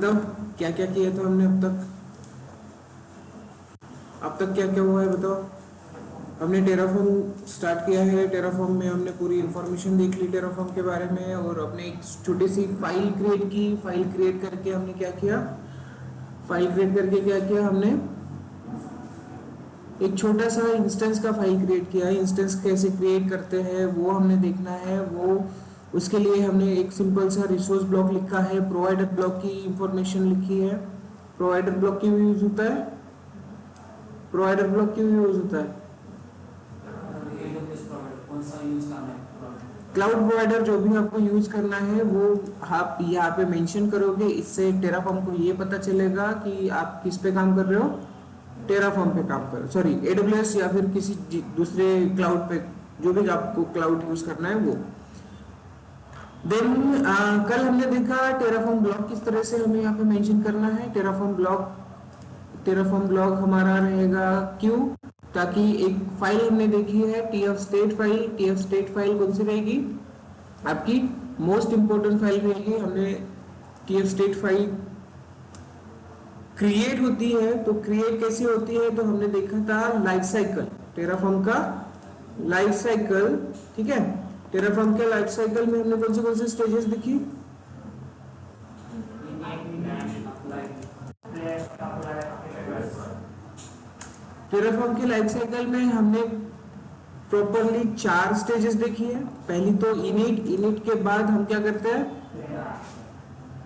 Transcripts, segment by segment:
तो क्या क्या किया था हमने अब तक क्या क्या हुआ है बताओ। हमने टेराफॉर्म स्टार्ट किया है। टेराफॉर्म में हमने पूरी इंफॉर्मेशन देख ली टेराफॉर्म के बारे में, और अपने एक छोटी सी फाइल क्रिएट की। फाइल क्रिएट करके हमने क्या किया, हमने एक छोटा सा इंस्टेंस का फाइल क्रिएट किया है। इंस्टेंस कैसे क्रिएट करते हैं वो हमने देखना है। वो उसके लिए हमने एक सिंपल सा रिसोर्स ब्लॉक लिखा है, प्रोवाइडर ब्लॉक की इंफॉर्मेशन लिखी है। प्रोवाइडर ब्लॉक क्यों यूज होता है, प्रोवाइडर ब्लॉक क्यों यूज होता है? क्लाउड प्रोवाइडर जो भी आपको यूज करना है वो आप यहाँ पे मेंशन करोगे। इससे टेराफॉर्म को ये पता चलेगा कि आप किस पे काम कर रहे हो, टेराफॉर्म पे काम कर रहे हो, सॉरी एडब्ल्यूएस या फिर किसी दूसरे क्लाउड पे, जो भी आपको क्लाउड यूज करना है वो। देन कल हमने देखा टेराफॉर्म ब्लॉक किस तरह से हमें यहाँ पे मेंशन करना है। टेराफॉर्म ब्लॉक हमारा रहेगा क्यों, ताकि एक फाइल हमने देखी है TF state file. TF state file कौन सी रहेगी, आपकी मोस्ट इंपोर्टेंट फाइल रहेगी। हमने टीएफ स्टेट फाइल क्रिएट होती है, तो क्रिएट कैसी होती है, तो हमने देखा था लाइफ साइकिल, टेराफॉर्म का लाइफ साइकिल। ठीक है, टेराफॉर्म के लाइफ साइकिल में हमने कौन से स्टेजेस देखी, टेराफॉर्म के लाइफ साइकिल में हमने प्रॉपरली 4 स्टेजेस देखी है। पहली तो इनिट के बाद हम क्या करते हैं,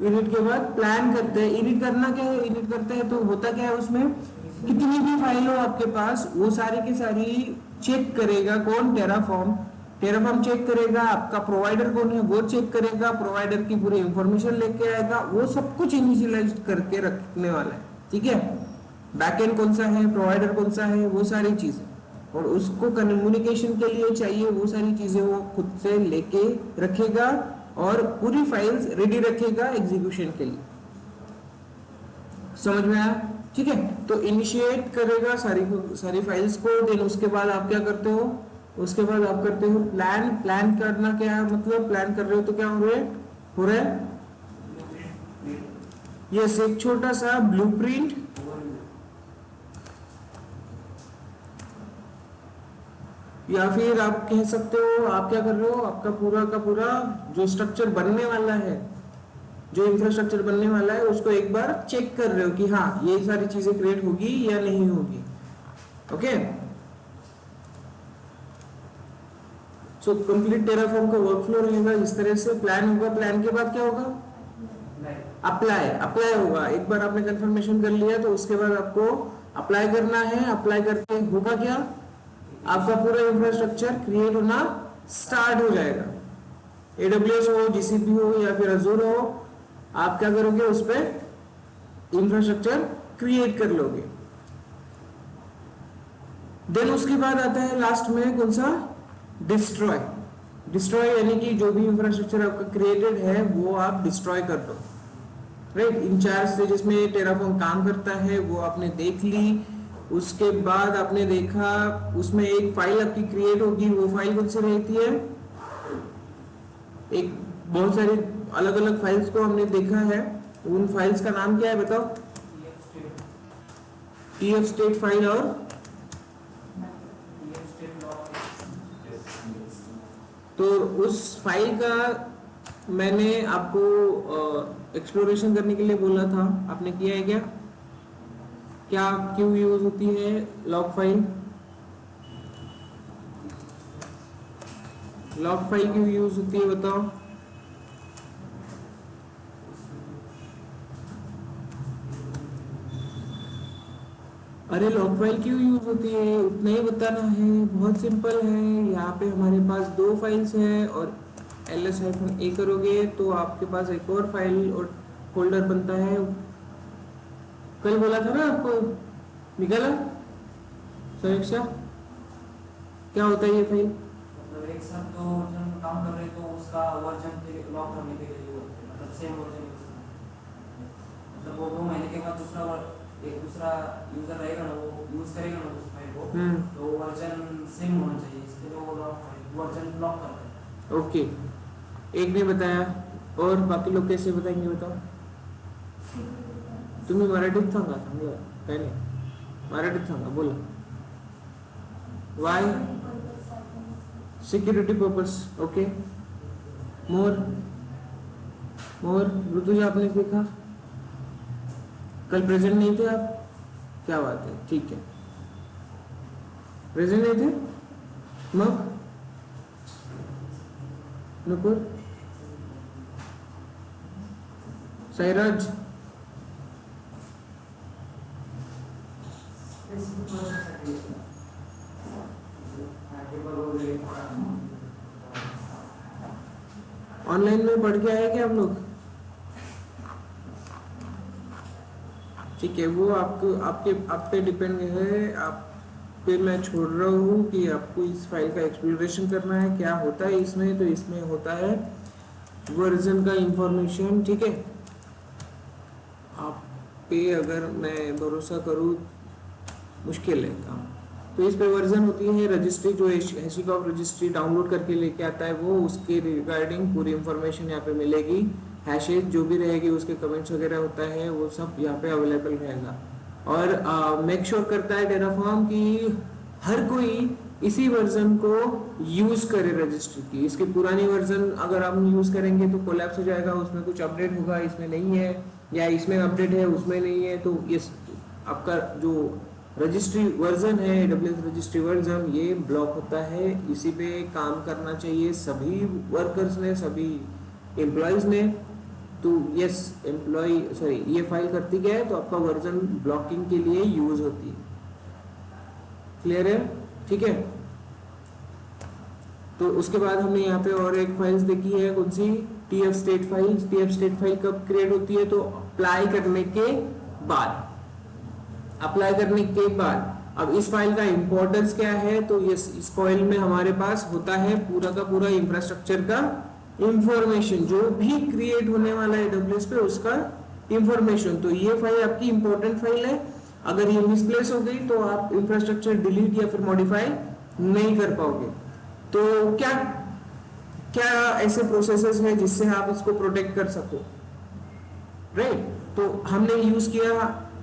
इनिट के बाद प्लान करते हैं। इनिट करना क्या है, इनिट करते हैं तो होता क्या है, उसमें कितनी भी फाइल हो आपके पास वो सारी की सारी चेक करेगा कौन, टेराफॉर्म चेक करेगा। आपका प्रोवाइडर कौन है वो चेक करेगा, प्रोवाइडर की पूरी इंफॉर्मेशन लेके आएगा, वो सब कुछ इनिशियलाइज करके रखने वाला है। ठीक है, बैकएंड कौन सा है, प्रोवाइडर कौन सा है, वो सारी चीजें, और उसको कम्युनिकेशन के लिए चाहिए वो सारी चीजें वो खुद से लेके रखेगा, और पूरी फाइल्स रेडी रखेगा एग्जीक्यूशन के लिए। समझ में आया? ठीक है, तो इनिशिएट करेगा सारी फाइल्स को। देन उसके बाद आप क्या करते हो, उसके बाद आप करते हो प्लान करना क्या है, मतलब प्लान कर रहे हो तो क्या हो रहा है यस, एक छोटा सा ब्लूप्रिंट, या फिर आप कह सकते हो आप क्या कर रहे हो, आपका पूरा का पूरा जो स्ट्रक्चर बनने वाला है, जो इंफ्रास्ट्रक्चर बनने वाला है, उसको एक बार चेक कर रहे हो कि हाँ ये सारी चीजें क्रिएट होगी या नहीं होगी। ओके, सो कंप्लीट टेराफॉर्म का वर्कफ्लो रहेगा इस तरह से। प्लान होगा, प्लान के बाद क्या होगा, अप्लाई होगा। एक बार आपने कंफर्मेशन कर लिया तो उसके बाद आपको अप्लाई करना है। अप्लाई करके होगा क्या, आपका पूरा इंफ्रास्ट्रक्चर क्रिएट होना स्टार्ट हो जाएगा। एडब्ल्यूएस हो, जीसीपी हो या फिर अजूर हो, आप क्या करोगे, उस पर इंफ्रास्ट्रक्चर क्रिएट कर लोगे। देन उसके बाद आता है लास्ट में कौन सा, डिस्ट्रॉय यानी कि जो भी इंफ्रास्ट्रक्चर आपका क्रिएटेड है वो आप डिस्ट्रॉय कर दो। राइट, इन 4 स्टेजेस में टेराफॉर्म काम करता है, वो आपने देख ली। उसके बाद आपने देखा उसमें एक फाइल आपकी क्रिएट होगी, वो फाइल कौन सी रहती है, एक बहुत सारी अलग अलग फाइल्स को हमने देखा है। उन फाइल्स का नाम क्या है बताओ, टीएफ स्टेट फाइल, और तो उस फाइल का मैंने आपको एक्सप्लोरेशन करने के लिए बोला था, आपने किया है क्या, क्या क्यों यूज होती है लॉग फाइल, लॉग फाइल क्यों यूज होती है बताओ। अरे लॉग फाइल क्यों यूज होती है उतना ही बताना है, बहुत सिंपल है। यहाँ पे हमारे पास 2 फाइल्स हैं, और ls-a करोगे तो आपके पास एक और फाइल और फोल्डर बनता है। कल बोला था ना आपको, निकाला समीक्षा, क्या होता है ये फाइल, मतलब एक साथ दो वर्जन काम कर रहे तो उसका वर्जन लॉक करने के लिए मतलब सेम वर्जन, मतलब वो 2 महीने के बाद एक दूसरा यूजर रहेगा ना, वो यूज करेगा ना उस फाइल को, तो वर्जन सेम होना चाहिए, इसके लिए वो वर्जन लॉक करता है। ओके, एक ने बताया, और बाकी लोग कैसे बताएंगे बताओ। तुम्ही मराठीत सांगा, सांगा काय नाही, मराठीत सांगा, बोला. वाय सिक्योरिटी पर्पस. ओके, मोर मोर. ऋतुजा आपने देखा, कल प्रेजेंट नहीं थे आप, क्या बात है, ठीक है, प्रेजेंट नहीं थे. मग नुपुर, साईराज, ऑनलाइन में पढ़ के आए क्या आप लोग? ठीक है, वो आपको आपके आप पे डिपेंड है, आप पे मैं छोड़ रहा हूँ कि आपको इस फाइल का एक्सप्लोरेशन करना है, क्या होता है इसमें. तो इसमें होता है वर्जन का इंफॉर्मेशन. ठीक है, आप पे अगर मैं भरोसा करूँ मुश्किल है काम. तो इस पे वर्जन होती है रजिस्ट्री, जो हैशिकॉफ रजिस्ट्री डाउनलोड करके लेके आता है वो, उसके रिगार्डिंग पूरी इंफॉर्मेशन यहाँ पे मिलेगी. हैशेज जो भी रहेगी, उसके कमेंट्स वगैरह होता है, वो सब यहाँ पे अवेलेबल रहेगा. और मेक श्योर करता है टेराफॉर्म कि हर कोई इसी वर्जन को यूज करे रजिस्ट्री की. इसकी पुरानी वर्जन अगर हम यूज करेंगे तो कोलैप्स हो जाएगा, उसमें कुछ अपडेट होगा, इसमें नहीं है, या इसमें अपडेट है उसमें नहीं है. तो ये आपका जो रजिस्ट्री वर्जन है, AWS रजिस्ट्री वर्जन, ये ब्लॉक होता है. इसी पे काम करना चाहिए सभी वर्कर्स ने, सभी एम्प्लॉयज ने. तो यस, ये फाइल करती क्या है, तो आपका वर्जन ब्लॉकिंग के लिए यूज होती है. क्लियर है? ठीक है. तो उसके बाद हमने यहाँ पे और एक फाइल्स देखी है, कौन सी, TF state file. TF state file कब क्रिएट होती है, तो अप्लाई करने के बाद. अब इस फाइल का इंपॉर्टेंस क्या है, तो इस फाइल में हमारे पास होता है पूरा का पूरा इंफ्रास्ट्रक्चर का इंफॉर्मेशन, जो भी क्रिएट होने वाला है AWS पे उसका इंफॉर्मेशन. तो ये फाइल आपकी इंपॉर्टेंट फाइल है. अगर ये मिसप्लेस हो गई तो आप इंफ्रास्ट्रक्चर डिलीट या फिर मॉडिफाई नहीं कर पाओगे. तो क्या क्या ऐसे प्रोसेसेस हैं जिससे आप इसको प्रोटेक्ट कर सको, राइट. तो हमने यूज किया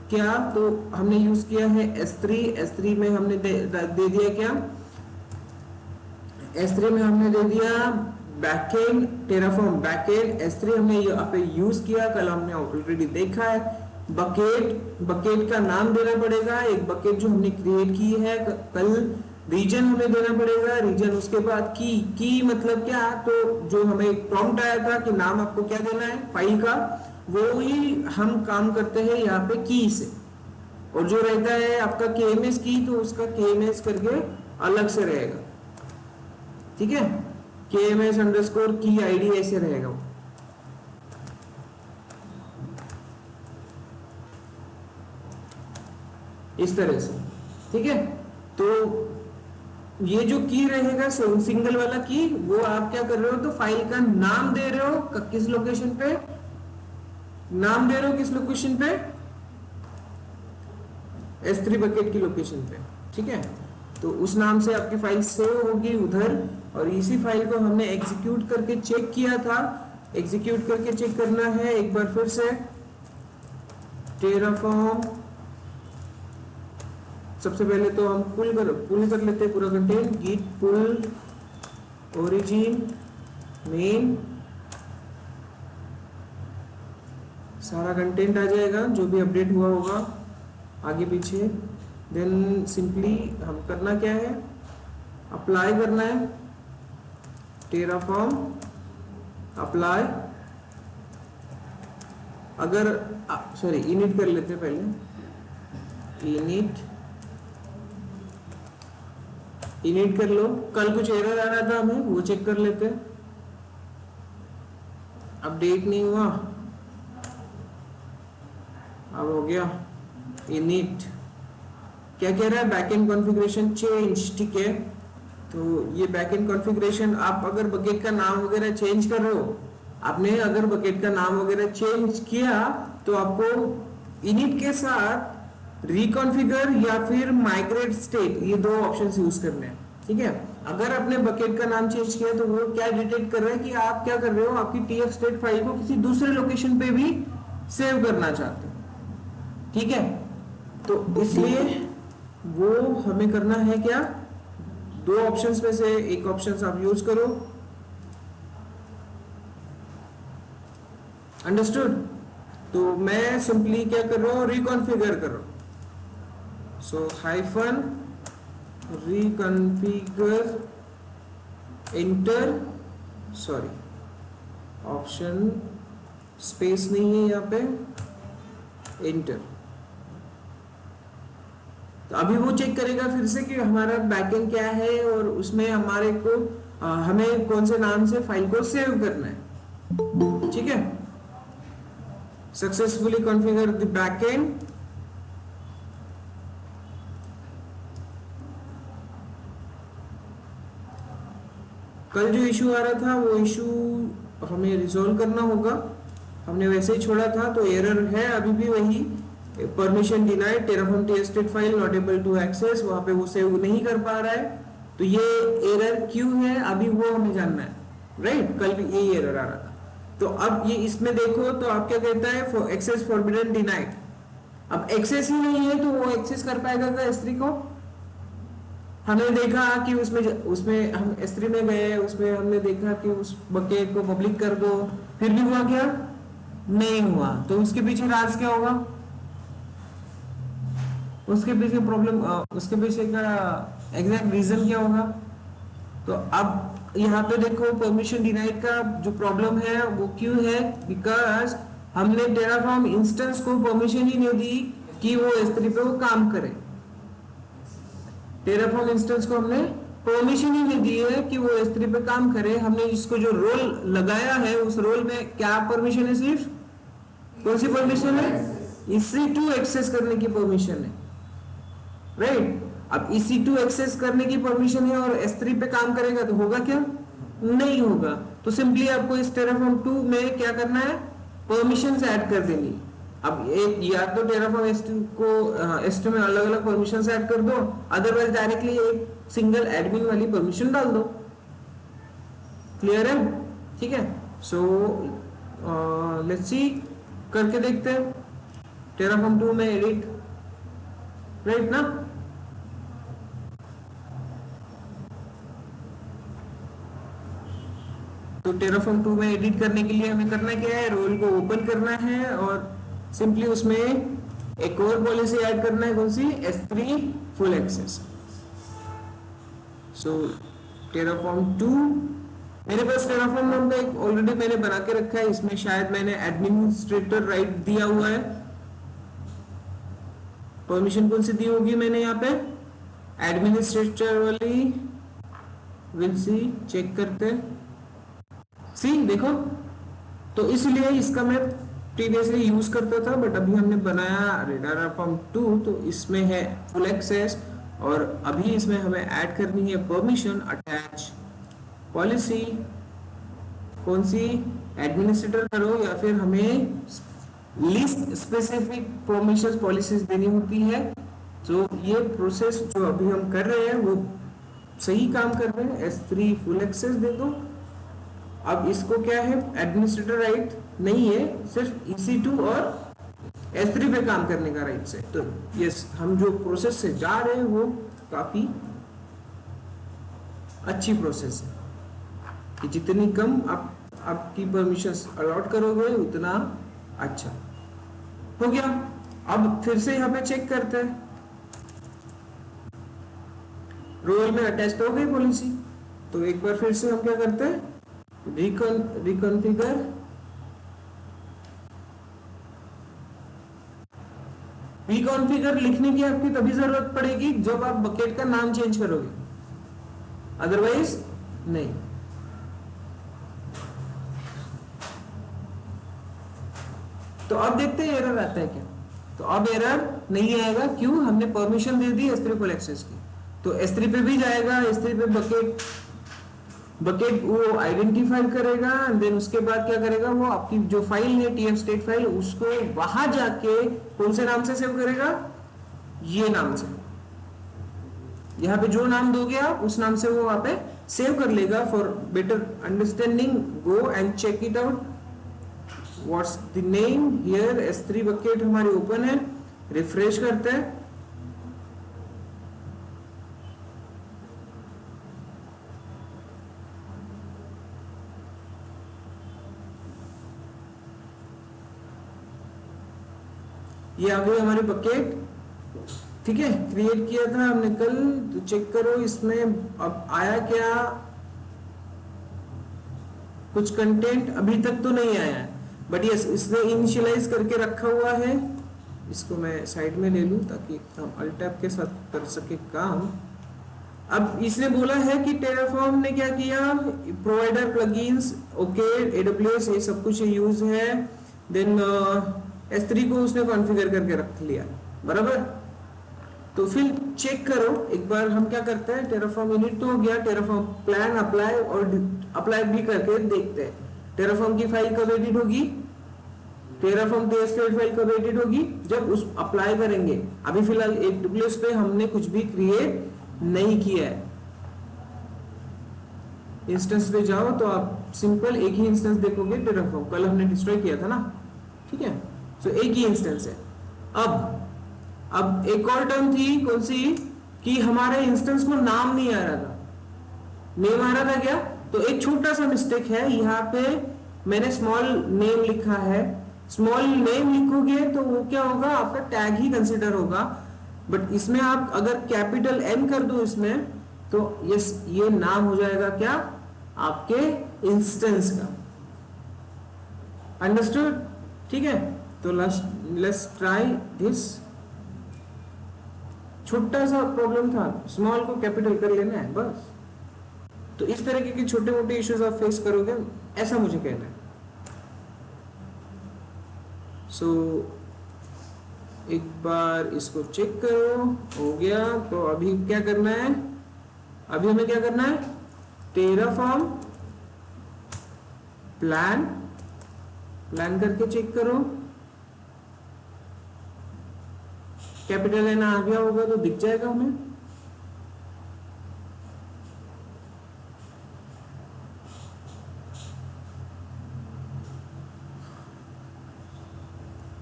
क्या, तो हमने यूज किया है S3 में हमने दे दिया क्या, S3 में हमने दे दिया बैकएंड टेराफॉर्म बैकएंड. S3 हमने यहाँ पे यूज किया, कल हमने ऑलरेडी देखा है. बकेट का नाम देना पड़ेगा, एक बकेट जो हमने क्रिएट की है. कल रीजन हमें देना पड़ेगा, रीजन. उसके बाद की मतलब क्या, तो जो हमें प्रॉम्प्ट आया था कि नाम आपको क्या देना है फाइल का, वो ही हम काम करते हैं यहाँ पे की से. और जो रहता है आपका KMS की, तो उसका KMS करके अलग से रहेगा. ठीक है, KMS अंडरस्कोर की ID ऐसे रहेगा वो. इस तरह से. ठीक है, तो ये जो की रहेगा सिंगल वाला की, वो आप क्या कर रहे हो, तो फाइल का नाम दे रहे हो किस लोकेशन पे, नाम दे रहे हो किस लोकेशन पे, S3 बकेट की लोकेशन पे. ठीक है, तो उस नाम से आपकी फाइल सेव होगी उधर. और इसी फाइल को हमने एग्जीक्यूट करके चेक किया था. एग्जीक्यूट करके चेक करना है एक बार फिर से. टेराफॉर्म, सबसे पहले तो हम पुल कर लेते हैं पूरा content. git pull origin main, सारा कंटेंट आ जाएगा जो भी अपडेट हुआ होगा आगे पीछे. देन सिंपली हम करना क्या है, अप्लाई करना है टेराफॉर्म अप्लाई. अगर इनिट कर लेते हैं पहले, इनिट कर लो. कल कुछ एरर आ रहा था हमें, वो चेक कर लेते हैं. अपडेट नहीं हुआ, अब हो गया. इनिट क्या कह रहा है, बैकएंड कॉन्फ़िगरेशन चेंज. ठीक है, तो ये बैकएंड कॉन्फ़िगरेशन, आप अगर बकेट का नाम वगैरह चेंज कर रहे हो, आपने अगर बकेट का नाम वगैरह चेंज किया, तो आपको इनिट के साथ रिकॉन्फिगर या फिर माइग्रेट स्टेट, ये दो ऑप्शंस यूज करने हैं. ठीक है, अगर आपने बकेट का नाम चेंज किया तो वो क्या डिटेक्ट कर रहा है कि आप क्या कर रहे हो, आपकी TF स्टेट फाइल को किसी दूसरे लोकेशन पे भी सेव करना चाहते हो, ठीक है। तो इसलिए वो हमें करना है क्या, दो ऑप्शंस में से एक ऑप्शन आप यूज करो, अंडरस्टूड। तो मैं सिंपली क्या कर रहा हूं, रिकॉन्फ़िगर कर रहा हूं। So hyphen reconfigure enter, sorry option space नहीं है यहाँ पे, इंटर। तो अभी वो चेक करेगा फिर से कि हमारा बैकएंड क्या है और उसमें हमारे को हमें कौन से नाम से फाइल को सेव करना है, ठीक है। सक्सेसफुली कॉन्फ़िगर द बैकएंड, कल जो इशू आ रहा था वो इशू हमें रिजॉल्व करना होगा। हमने वैसे ही छोड़ा था, तो एरर है अभी भी वही, permission denied, Terraform tested file not able to access, वहां पे वो सेव नहीं कर पा रहा है। तो ये एरर क्यों है अभी वो हमें जानना है, राइट। कल भी यही एरर आ रहा था। तो अब ये इसमें देखो तो आप क्या कहता है, फॉर एक्सेस फॉरबिडन डिनाइड। अब एक्सेस ही नहीं है तो वो एक्सेस कर पाएगा क्या S3 को। हमने देखा कि उसमें हम S3 में गए, उसमें हमने देखा कि उस बकेट को पब्लिक कर दो, फिर भी हुआ क्या, नहीं हुआ। तो उसके पीछे राज क्या होगा, उसके पीछे प्रॉब्लम, उसके पीछे का एग्जैक्ट रीजन क्या होगा। तो अब यहाँ पे देखो परमिशन डिनाइड का जो प्रॉब्लम है वो क्यों है, बिकॉज हमने टेराफॉर्म इंस्टेंस को परमिशन ही नहीं दी कि वो S3 पे वो काम करे। टेराफॉर्म इंस्टेंस को हमने परमिशन ही नहीं दी है कि वो S3 पे काम करे। हमने इसको जो रोल लगाया है उस रोल में क्या परमिशन है, सिर्फ कौन सी परमिशन है, EC2 एक्सेस करने की परमिशन है, राइट। अब EC2 एक्सेस करने की परमिशन है और S3 पे काम करेगा तो होगा क्या, नहीं होगा। तो सिंपली आपको इस टेराफॉर्म 2 में क्या करना है, परमिशंस ऐड कर देनी। अब एक या तो टेराफॉर्म S2 में अलग अलग परमिशंस ऐड कर दो, अदरवाइज डायरेक्टली एक सिंगल एडमिन वाली परमिशन डाल दो। क्लियर है, ठीक है। सो लेट्स सी, करके देखते हैं टेराफॉर्म 2 में एडिट, राइट ना। तो टेराफॉर्म 2 में एडिट करने के लिए हमें करना क्या है, रोल को ओपन करना है और सिंपली उसमें एक और पॉलिसी ऐड करना है, कौन सी, S3 फुल एक्सेस। सो टेराफॉर्म 2, मेरे पास टेराफॉर्म नाम का एक ऑलरेडी मैंने बना के रखा है, इसमें शायद मैंने एडमिनिस्ट्रेटर राइट दिया हुआ है। परमिशन कौन सी दी होगी मैंने यहाँ पे, एडमिनिस्ट्रेटर वाली, विल सी, चेक करते हैं, सी देखो। तो इसलिए इसका मैं प्रीवियसली यूज करता था, बट अभी हमने बनाया टेराफॉर्म 2 तो इसमें है फुल एक्सेस और अभी इसमें हमें ऐड करनी है परमिशन अटैच पॉलिसी, कौन सी, एडमिनिस्ट्रेटर करो या फिर हमें लिस्ट स्पेसिफिक परमिशन पॉलिसीज देनी होती है। तो ये प्रोसेस जो अभी हम कर रहे हैं वो सही काम कर रहे हैं। S3 फुल एक्सेस दे दो। अब इसको क्या है, एडमिनिस्ट्रेटर राइट नहीं है, सिर्फ EC2 और S3 पे काम करने का राइट है। तो यस, हम जो प्रोसेस से जा रहे हैं वो काफी अच्छी प्रोसेस है कि जितनी कम आपकी परमिशंस अलॉट करोगे उतना अच्छा हो गया। अब फिर से यहाँ पे चेक करते हैं, रोल में अटैच हो गई पॉलिसी। तो एक बार फिर से हम क्या करते हैं, रिकॉन्फ़िगर, रिकॉन्फ़िगर लिखने की आपकी तभी जरूरत पड़ेगी जब आप बकेट का नाम चेंज करोगे, अदरवाइज नहीं। तो अब देखते हैं एरर आता है क्या। तो अब एरर नहीं आएगा, क्यों, हमने परमिशन दे दी S3 फुल एक्सेस की। तो S3 पे भी जाएगा, S3 पे बकेट वो आइडेंटिफाई करेगा एंड देन उसके बाद क्या करेगा, वो आपकी जो फाइल है TF स्टेट फाइल, उसको वहां जाके कौन से नाम से सेव करेगा, ये नाम से। यहाँ पे जो नाम दोगे आप उस नाम से वो वहां पे सेव कर लेगा। For better understanding go and check it out what's the name here, S3 bucket हमारी ओपन है, रिफ्रेश करते हैं, ये आ गई हमारी बकेट। ठीक है, क्रिएट किया था हमने कल, तो चेक करो इसमें अब आया क्या, कुछ कंटेंट अभी तक तो नहीं आया है, बट यस इसने इनिशियलाइज करके रखा हुआ है। इसको मैं साइड में ले लूं ताकि हम अल्ट टैब के साथ कर सके काम। अब इसने बोला है कि टेराफॉर्म ने क्या किया, प्रोवाइडर प्लगइन्स, ओके, AWS ये सब कुछ यूज है, देन S3 को उसने कॉन्फ़िगर करके रख लिया, बराबर। तो फिर चेक करो एक बार, हम क्या करते हैं, टेराफॉर्म यूनिट तो हो गया, टेराफॉर्म प्लान अप्लाई और अप्लाई भी करके देखते हैं। टेराफॉर्म की फाइल कब एडिट होगी, टेराफॉर्म टेस्टेड फाइल कब एडिट होगी, जब उस अप्लाई करेंगे। अभी फिलहाल AWS पे हमने कुछ भी क्रिएट नहीं किया है। इंस्टेंस पे जाओ तो आप सिंपल एक ही इंस्टेंस देखोगे टेराफॉर्म, कल हमने डिस्ट्रॉय किया था ना, ठीक है, तो एक ही इंस्टेंस है। अब एक और टर्म थी, कौन सी, कि हमारे इंस्टेंस को नाम नहीं आ रहा था, नेम आ रहा था क्या, तो एक छोटा सा मिस्टेक है यहाँ पे, मैंने स्मॉल नेम लिखा है, स्मॉल नेम लिखोगे तो वो क्या होगा, आपका टैग ही कंसिडर होगा, बट इसमें आप अगर कैपिटल N कर दो इसमें, तो यस ये नाम हो जाएगा क्या, आपके इंस्टेंस का। अंडरस्टूड, ठीक है, तो लेट्स ट्राई दिस। छोटा सा प्रॉब्लम था, स्मॉल को कैपिटल कर लेना है बस। तो इस तरह के छोटे मोटे इश्यूज आप फेस करोगे, ऐसा मुझे कहना है। सो एक बार इसको चेक करो, हो गया। तो अभी क्या करना है, अभी हमें क्या करना है, टेराफॉर्म प्लान करके चेक करो, कैपिटल N आ गया होगा तो दिख जाएगा हमें।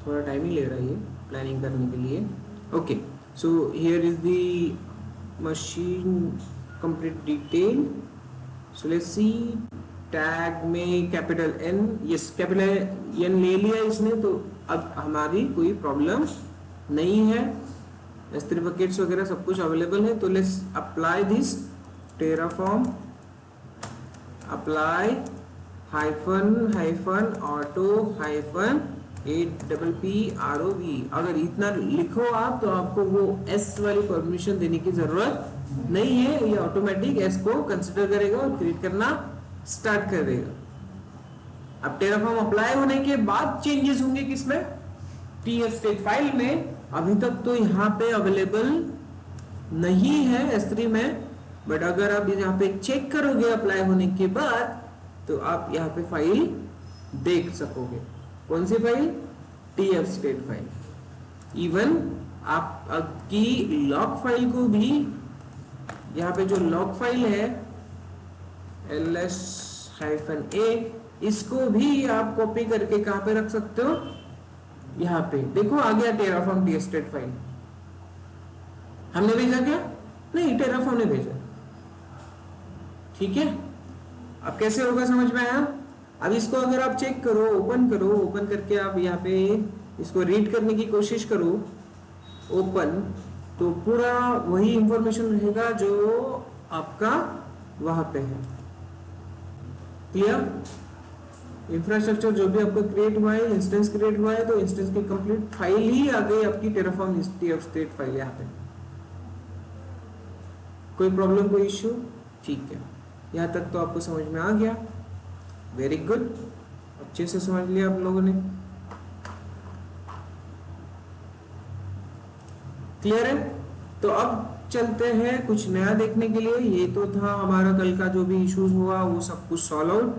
थोड़ा टाइम ही ले रहा है ये प्लानिंग करने के लिए। Okay, so here is the machine complete detail. So let's see, tag में capital N, yes capital N ले लिया इसने, तो अब हमारी कोई प्रॉब्लम नहीं है, S3 बकेट्स वगैरह सब कुछ अवेलेबल है। तो let's apply this Terraform apply hyphen auto hyphen APPROV। अगर इतना लिखो आप तो आपको वो S वाली परमिशन देने की जरूरत नहीं है, ये ऑटोमेटिक S को कंसिडर करेगा और क्रिएट करना स्टार्ट कर देगा। अब टेराफॉर्म अप्लाई होने के बाद चेंजेस होंगे किसमें, TF स्टेट फाइल में। अभी तक तो यहाँ पे अवेलेबल नहीं है S3 में, बट अगर आप यहाँ पे चेक करोगे अप्लाई होने के बाद, तो आप यहाँ पे फाइल देख सकोगे। कौन सी file, TF state file. Even आपकी लॉग फाइल को भी, यहाँ पे जो लॉग फाइल है ls-a, इसको भी आप कॉपी करके कहाँ पे रख सकते हो, यहाँ पे देखो आ गया टेराफॉर्म TF स्टेट फाइल। हमने भेजा क्या, नहीं, टेराफॉर्म ने भेजा, ठीक है। अब कैसे होगा समझ में आया। अब इसको अगर आप चेक करो, ओपन करके आप यहाँ पे इसको रीड करने की कोशिश करो, ओपन, तो पूरा वही इंफॉर्मेशन रहेगा जो आपका वहां पे है। क्लियर, इंफ्रास्ट्रक्चर जो भी आपका क्रिएट हुआ है, इंस्टेंस क्रिएट हुआ है, तो इंस्टेंस की कंप्लीट फाइल ही आ गई आपकी टेराफॉर्म TF स्टेट फाइल। यहाँ पे कोई प्रॉब्लम, कोई इश्यू, ठीक है, यहाँ तक तो आपको समझ में आ गया। वेरी गुड, अच्छे से समझ लिया आप लोगों ने। क्लियर है, तो अब चलते हैं कुछ नया देखने के लिए। ये तो था हमारा कल का जो भी इश्यूज हुआ वो सब कुछ सॉल्व आउट।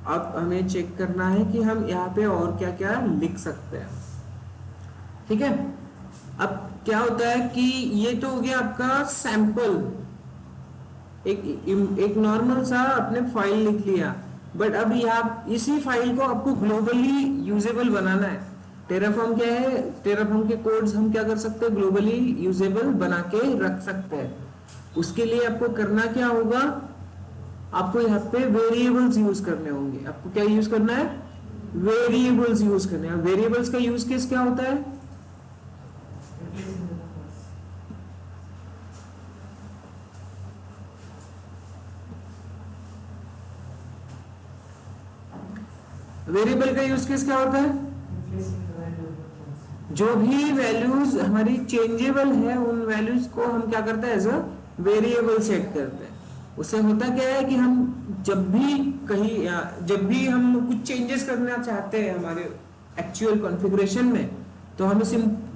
अब हमें चेक करना है कि हम यहाँ पे और क्या क्या लिख सकते हैं, ठीक है। अब क्या होता है कि ये तो हो गया आपका सैंपल, एक नॉर्मल सा आपने फाइल लिख लिया। बट अब यहाँ इसी फाइल को आपको ग्लोबली यूजेबल बनाना है। टेराफॉर्म क्या है, टेराफॉर्म के कोड्स हम क्या कर सकते हैं, ग्लोबली यूजेबल बना के रख सकते हैं। उसके लिए आपको करना क्या होगा, आपको यहाँ पे वेरिएबल्स यूज करने होंगे। आपको क्या यूज करना है, वेरिएबल्स यूज करने हैं। वेरिएबल्स का यूज केस क्या होता है, वेरिएबल का यूज केस क्या होता है, जो भी वैल्यूज हमारी चेंजेबल है उन वैल्यूज को हम क्या करते हैं, एज अ वेरिएबल सेट करते हैं। उससे होता क्या है कि हम जब भी हम कुछ चेंजेस करना चाहते हैं हमारे एक्चुअल कॉन्फ़िगरेशन में, तो हमें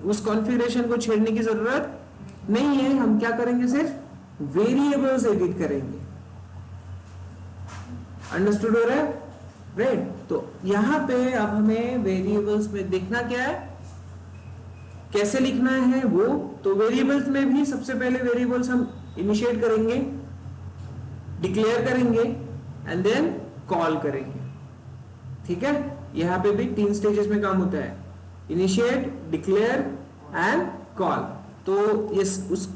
उस कॉन्फ़िगरेशन को छेड़ने की जरूरत नहीं है। हम क्या करेंगे, सिर्फ वेरिएबल्स एडिट करेंगे। अंडरस्टूड हो रहा है, राइट? तो यहाँ पे अब हमें वेरिएबल्स में देखना क्या है, कैसे लिखना है वो। तो वेरिएबल्स में भी सबसे पहले वेरिएबल्स हम इनिशिएट करेंगे, डिक्लेयर करेंगे एंड देन कॉल करेंगे। ठीक है, यहाँ पे भी 3 स्टेजेस में काम होता है, इनिशिएट, डिक्लेयर एंड कॉल। तो उस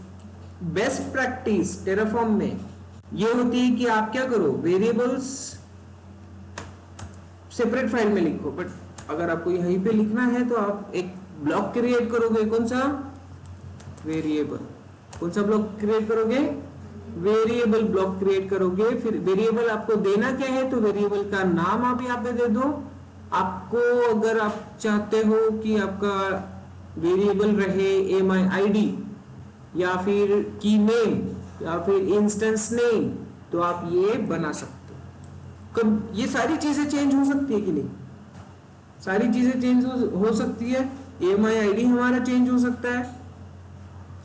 बेस्ट प्रैक्टिस टेराफॉर्म में ये होती है कि आप क्या करो, वेरिएबल्स सेपरेट फाइल में लिखो। बट अगर आपको यहीं पे लिखना है तो आप एक ब्लॉक क्रिएट करोगे, कौन सा, वेरिएबल। कौन सा ब्लॉक क्रिएट करोगे, वेरिएबल ब्लॉक क्रिएट करोगे। फिर वेरिएबल आपको देना क्या है, तो वेरिएबल का नाम आप यहाँ पे दे दो। आपको अगर आप चाहते हो कि आपका वेरिएबल रहे MIID या फिर की नेम या फिर इंस्टेंस नेम, तो आप ये बना सकते हो। कब ये सारी चीजें चेंज हो सकती है कि नहीं, सारी चीजें चेंज हो सकती है। MIID हमारा चेंज हो सकता है।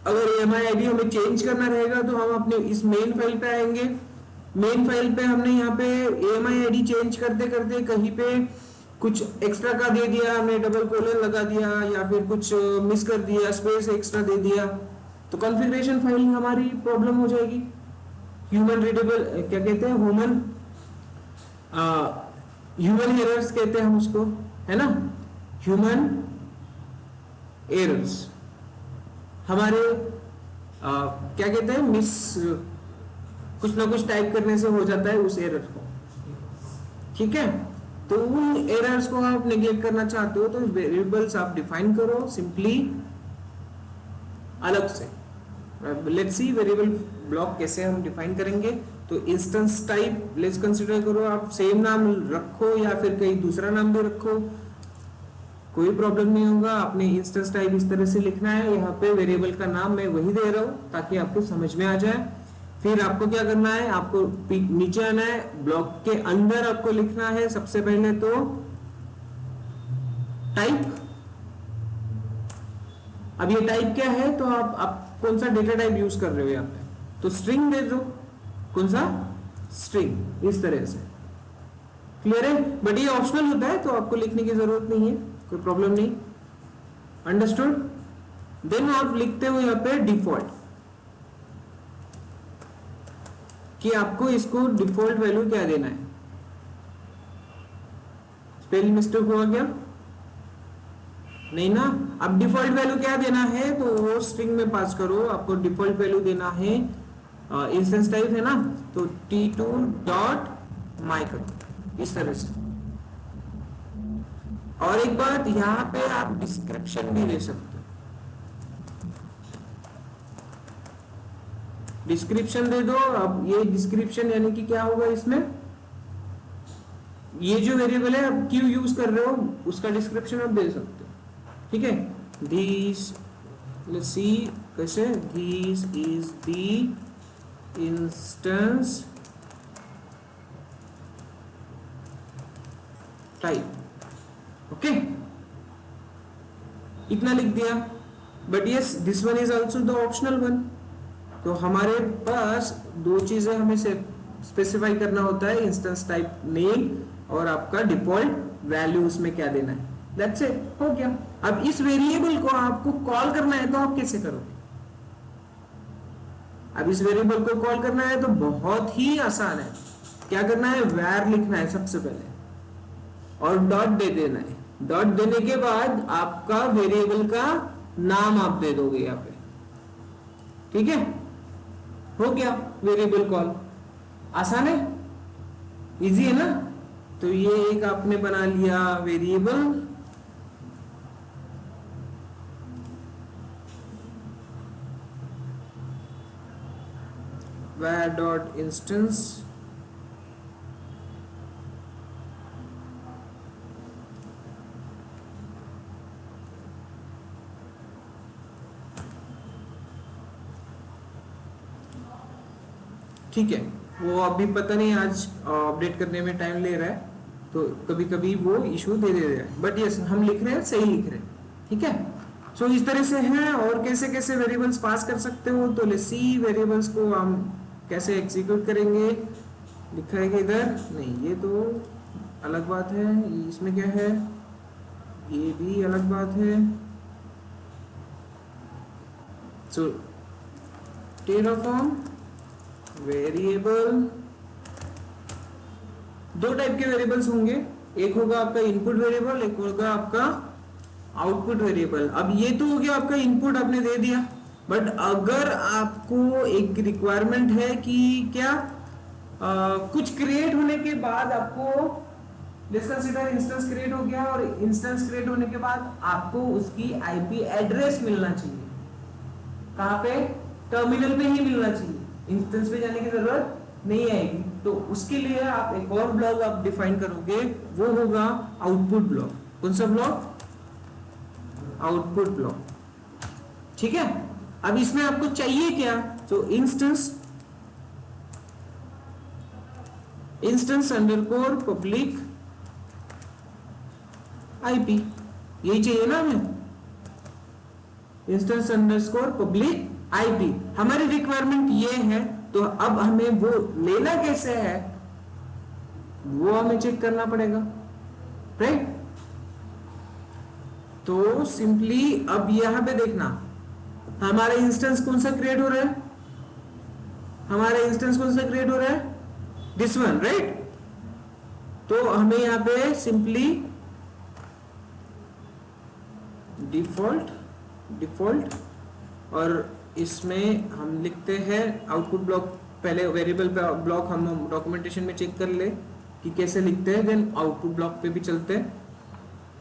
अगर MIID हमें चेंज करना रहेगा तो हम अपने इस मेन फाइल पे आएंगे। मेन फाइल पे हमने यहाँ पे MIID चेंज करते करते कहीं पे कुछ एक्स्ट्रा का दे दिया, हमने डबल कोलन लगा दिया या फिर कुछ मिस कर दिया, स्पेस एक्स्ट्रा दे दिया, तो कॉन्फ़िगरेशन फाइल हमारी प्रॉब्लम हो जाएगी। ह्यूमन रीडेबल क्या कहते हैं, ह्यूमन एरर्स कहते हैं हम उसको, है ना, ह्यूमन एरर्स हमारे क्या कहते हैं, मिस कुछ ना कुछ टाइप करने से हो जाता है उस एरर को। ठीक है, तो उन एरर्स को आप नेग्लेक्ट करना चाहते हो तो वेरिएबल्स आप डिफाइन करो सिंपली अलग से। लेट्स सी वेरिएबल ब्लॉक कैसे हम डिफाइन करेंगे। तो इंस्टेंस टाइप लेट्स कंसीडर करो, आप सेम नाम रखो या फिर कहीं दूसरा नाम भी रखो, कोई प्रॉब्लम नहीं होगा। आपने इंस्टेंस टाइप इस तरह से लिखना है, यहाँ पे वेरिएबल का नाम मैं वही दे रहा हूँ ताकि आपको समझ में आ जाए। फिर आपको क्या करना है, आपको नीचे आना है, ब्लॉक के अंदर आपको लिखना है सबसे पहले तो टाइप। अब ये टाइप क्या है, तो आप कौन सा डेटा टाइप यूज कर रहे हो यहाँ पे, तो स्ट्रिंग दे दो। कौन सा, स्ट्रिंग, इस तरह से। क्लियर है, बट ये ऑप्शनल होता है तो आपको लिखने की जरूरत नहीं है, कोई प्रॉब्लम नहीं। अंडरस्टूड। देन आप लिखते हो यहाँ पे डिफॉल्ट, कि आपको इसको डिफॉल्ट वैल्यू क्या देना है। स्पेलिंग मिस्टेक हुआ क्या, नहीं ना। अब डिफॉल्ट वैल्यू क्या देना है, तो वो स्ट्रिंग में पास करो। आपको डिफॉल्ट वैल्यू देना है, इंस्टेंस टाइप है ना, तो t2 डॉट माई करो, इस तरह से। और एक बात, यहाँ पे आप डिस्क्रिप्शन भी दे सकते हो, डिस्क्रिप्शन दे दो। अब ये डिस्क्रिप्शन यानी कि क्या होगा, इसमें ये जो वेरिएबल है आप क्यों यूज कर रहे हो उसका डिस्क्रिप्शन आप दे सकते हो। ठीक है, दिस लेट्स सी कैसे, this is the instance type, okay, इतना लिख दिया। But yes, this one is also the optional one. तो हमारे पास दो चीजें हमें स्पेसिफाई करना होता है, इंस्टेंस टाइप नेम और आपका डिफॉल्ट वैल्यू उसमें क्या देना है। दैट्स इट, हो गया। अब इस वेरिएबल को आपको कॉल करना है तो आप कैसे करोगे। अब इस वेरिएबल को कॉल करना है तो बहुत ही आसान है। क्या करना है, where लिखना है सबसे पहले और डॉट दे देना है। डॉट देने के बाद आपका वेरिएबल का नाम आप दे दोगे यहाँ पे, ठीक है, हो गया वेरिएबल कॉल। आसान है, इजी है ना। तो ये एक आपने बना लिया वेरिएबल, var डॉट इंस्टेंस ठीक है। वो अभी पता नहीं आज अपडेट करने में टाइम ले रहा है, तो कभी कभी वो इशू दे रहा है, बट यस हम लिख रहे हैं, सही लिख रहे हैं, ठीक है। सो इस तरह से है। और कैसे कैसे वेरिएबल्स पास कर सकते हो, तो लेट्स सी वेरिएबल्स को हम कैसे एग्जीक्यूट करेंगे। लिखा है कि इधर नहीं, ये तो अलग बात है, इसमें क्या है, ये भी अलग बात है। सो टेराफॉर्म वेरिएबल, दो टाइप के वेरिएबल्स होंगे, एक होगा आपका इनपुट वेरिएबल, एक होगा आपका आउटपुट वेरिएबल। अब ये तो हो गया आपका इनपुट, आपने दे दिया, बट अगर आपको एक रिक्वायरमेंट है कि क्या कुछ क्रिएट होने के बाद आपको, लेट्स कंसीडर इंस्टेंस क्रिएट हो गया और इंस्टेंस क्रिएट होने के बाद आपको उसकी आईपी एड्रेस मिलना चाहिए। कहां पे, टर्मिनल पे ही मिलना चाहिए, इंस्टेंस पे जाने की जरूरत नहीं आएगी। तो उसके लिए आप एक और ब्लॉक आप डिफाइन करोगे, वो होगा आउटपुट ब्लॉक। कौन सा ब्लॉक, आउटपुट ब्लॉक, ठीक है। अब इसमें आपको चाहिए क्या, तो इंस्टेंस अंडरस्कोर पब्लिक आईपी, यही चाहिए ना हमें, इंस्टेंस अंडरस्कोर पब्लिक आईपी। हमारी रिक्वायरमेंट ये है, तो अब हमें वो लेना कैसे है वो हमें चेक करना पड़ेगा, राइट। तो सिंपली अब यहां पे देखना, हमारा इंस्टेंस कौन सा क्रिएट हो रहा है, हमारा इंस्टेंस कौन सा क्रिएट हो रहा है, दिस वन, राइट। तो हमें यहां पे सिंपली डिफॉल्ट और इसमें हम लिखते हैं आउटपुट ब्लॉक। पहले वेरिएबल ब्लॉक हम डॉक्यूमेंटेशन में चेक कर ले कि कैसे लिखते हैं, देन आउटपुट ब्लॉक पे भी चलते हैं।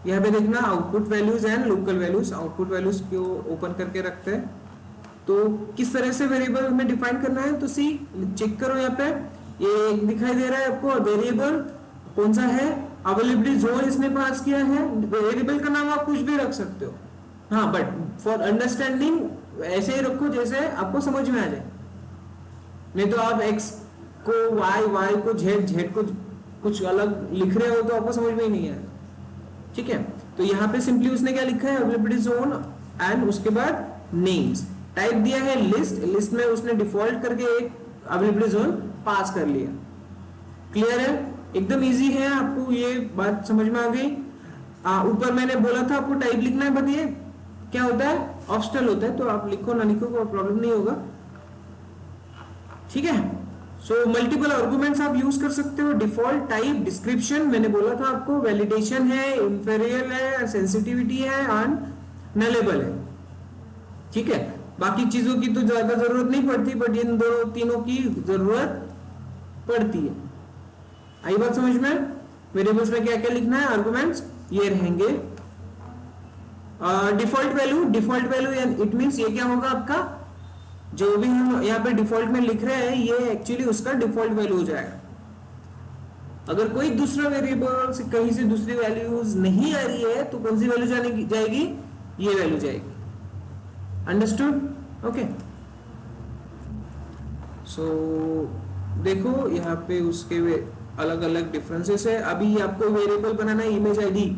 यहाँ पे देखना output values and local values, output values को ओपन करके रखते हैं। तो किस तरह से वेरिएबल हमें डिफाइन करना है, तो सी चेक करो, यहाँ पे ये दिखाई दे रहा है आपको, वेरिएबल कौन सा है, अवेलेबिलिटी जोन इसने पास किया है। वेरिएबल का नाम आप कुछ भी रख सकते हो, हाँ, बट फॉर अंडरस्टैंडिंग ऐसे ही रखो जैसे आपको समझ में आ जाए, नहीं तो आप x को y को z को कुछ अलग लिख रहे हो तो आपको समझ में ही नहीं आएगा, ठीक है। तो यहाँ पे सिंपली उसने क्या लिखा है, अवेलेबिलिटी जोन एंड उसके बाद नेम्स टाइप दिया है, लिस्ट में उसने डिफॉल्ट करके एक अवेलेबिलिटी जोन पास कर लिया। क्लियर है, एकदम इजी है, आपको ये बात समझ में आ गई। ऊपर मैंने बोला था आपको टाइप लिखना है, बताइए क्या होता है, ऑप्शनल होता है, तो आप लिखो ना लिखो कोई प्रॉब्लम नहीं होगा, ठीक है। सो मल्टीपल आर्गुमेंट्स आप यूज कर सकते हो, डिफॉल्ट, टाइप, डिस्क्रिप्शन, मैंने बोला था आपको, वैलिडेशन है, इंफेरियल है, सेंसिटिविटी है एंड नलेबल है, ठीक है। बाकी चीजों की तो ज्यादा जरूरत नहीं पड़ती, बट इन दोनों तीनों की जरूरत पड़ती है। आई बात समझ में। वेरिएबल्स में क्या क्या लिखना है, आर्गुमेंट्स ये रहेंगे। डिफॉल्ट वैल्यू इट मींस ये क्या होगा आपका, जो भी हम यहाँ पे डिफॉल्ट में लिख रहे हैं ये एक्चुअली उसका डिफॉल्ट वैल्यू हो जाएगा। अगर कोई दूसरा वेरिएबल से कहीं से दूसरी वैल्यूज नहीं आ रही है तो कौन सी वैल्यू जाएगी, ये वैल्यू जाएगी। Understood, okay. सो देखो यहाँ पे उसके अलग अलग डिफरेंसेस है। अभी आपको वेरिएबल बनाना है इमेज आईडी,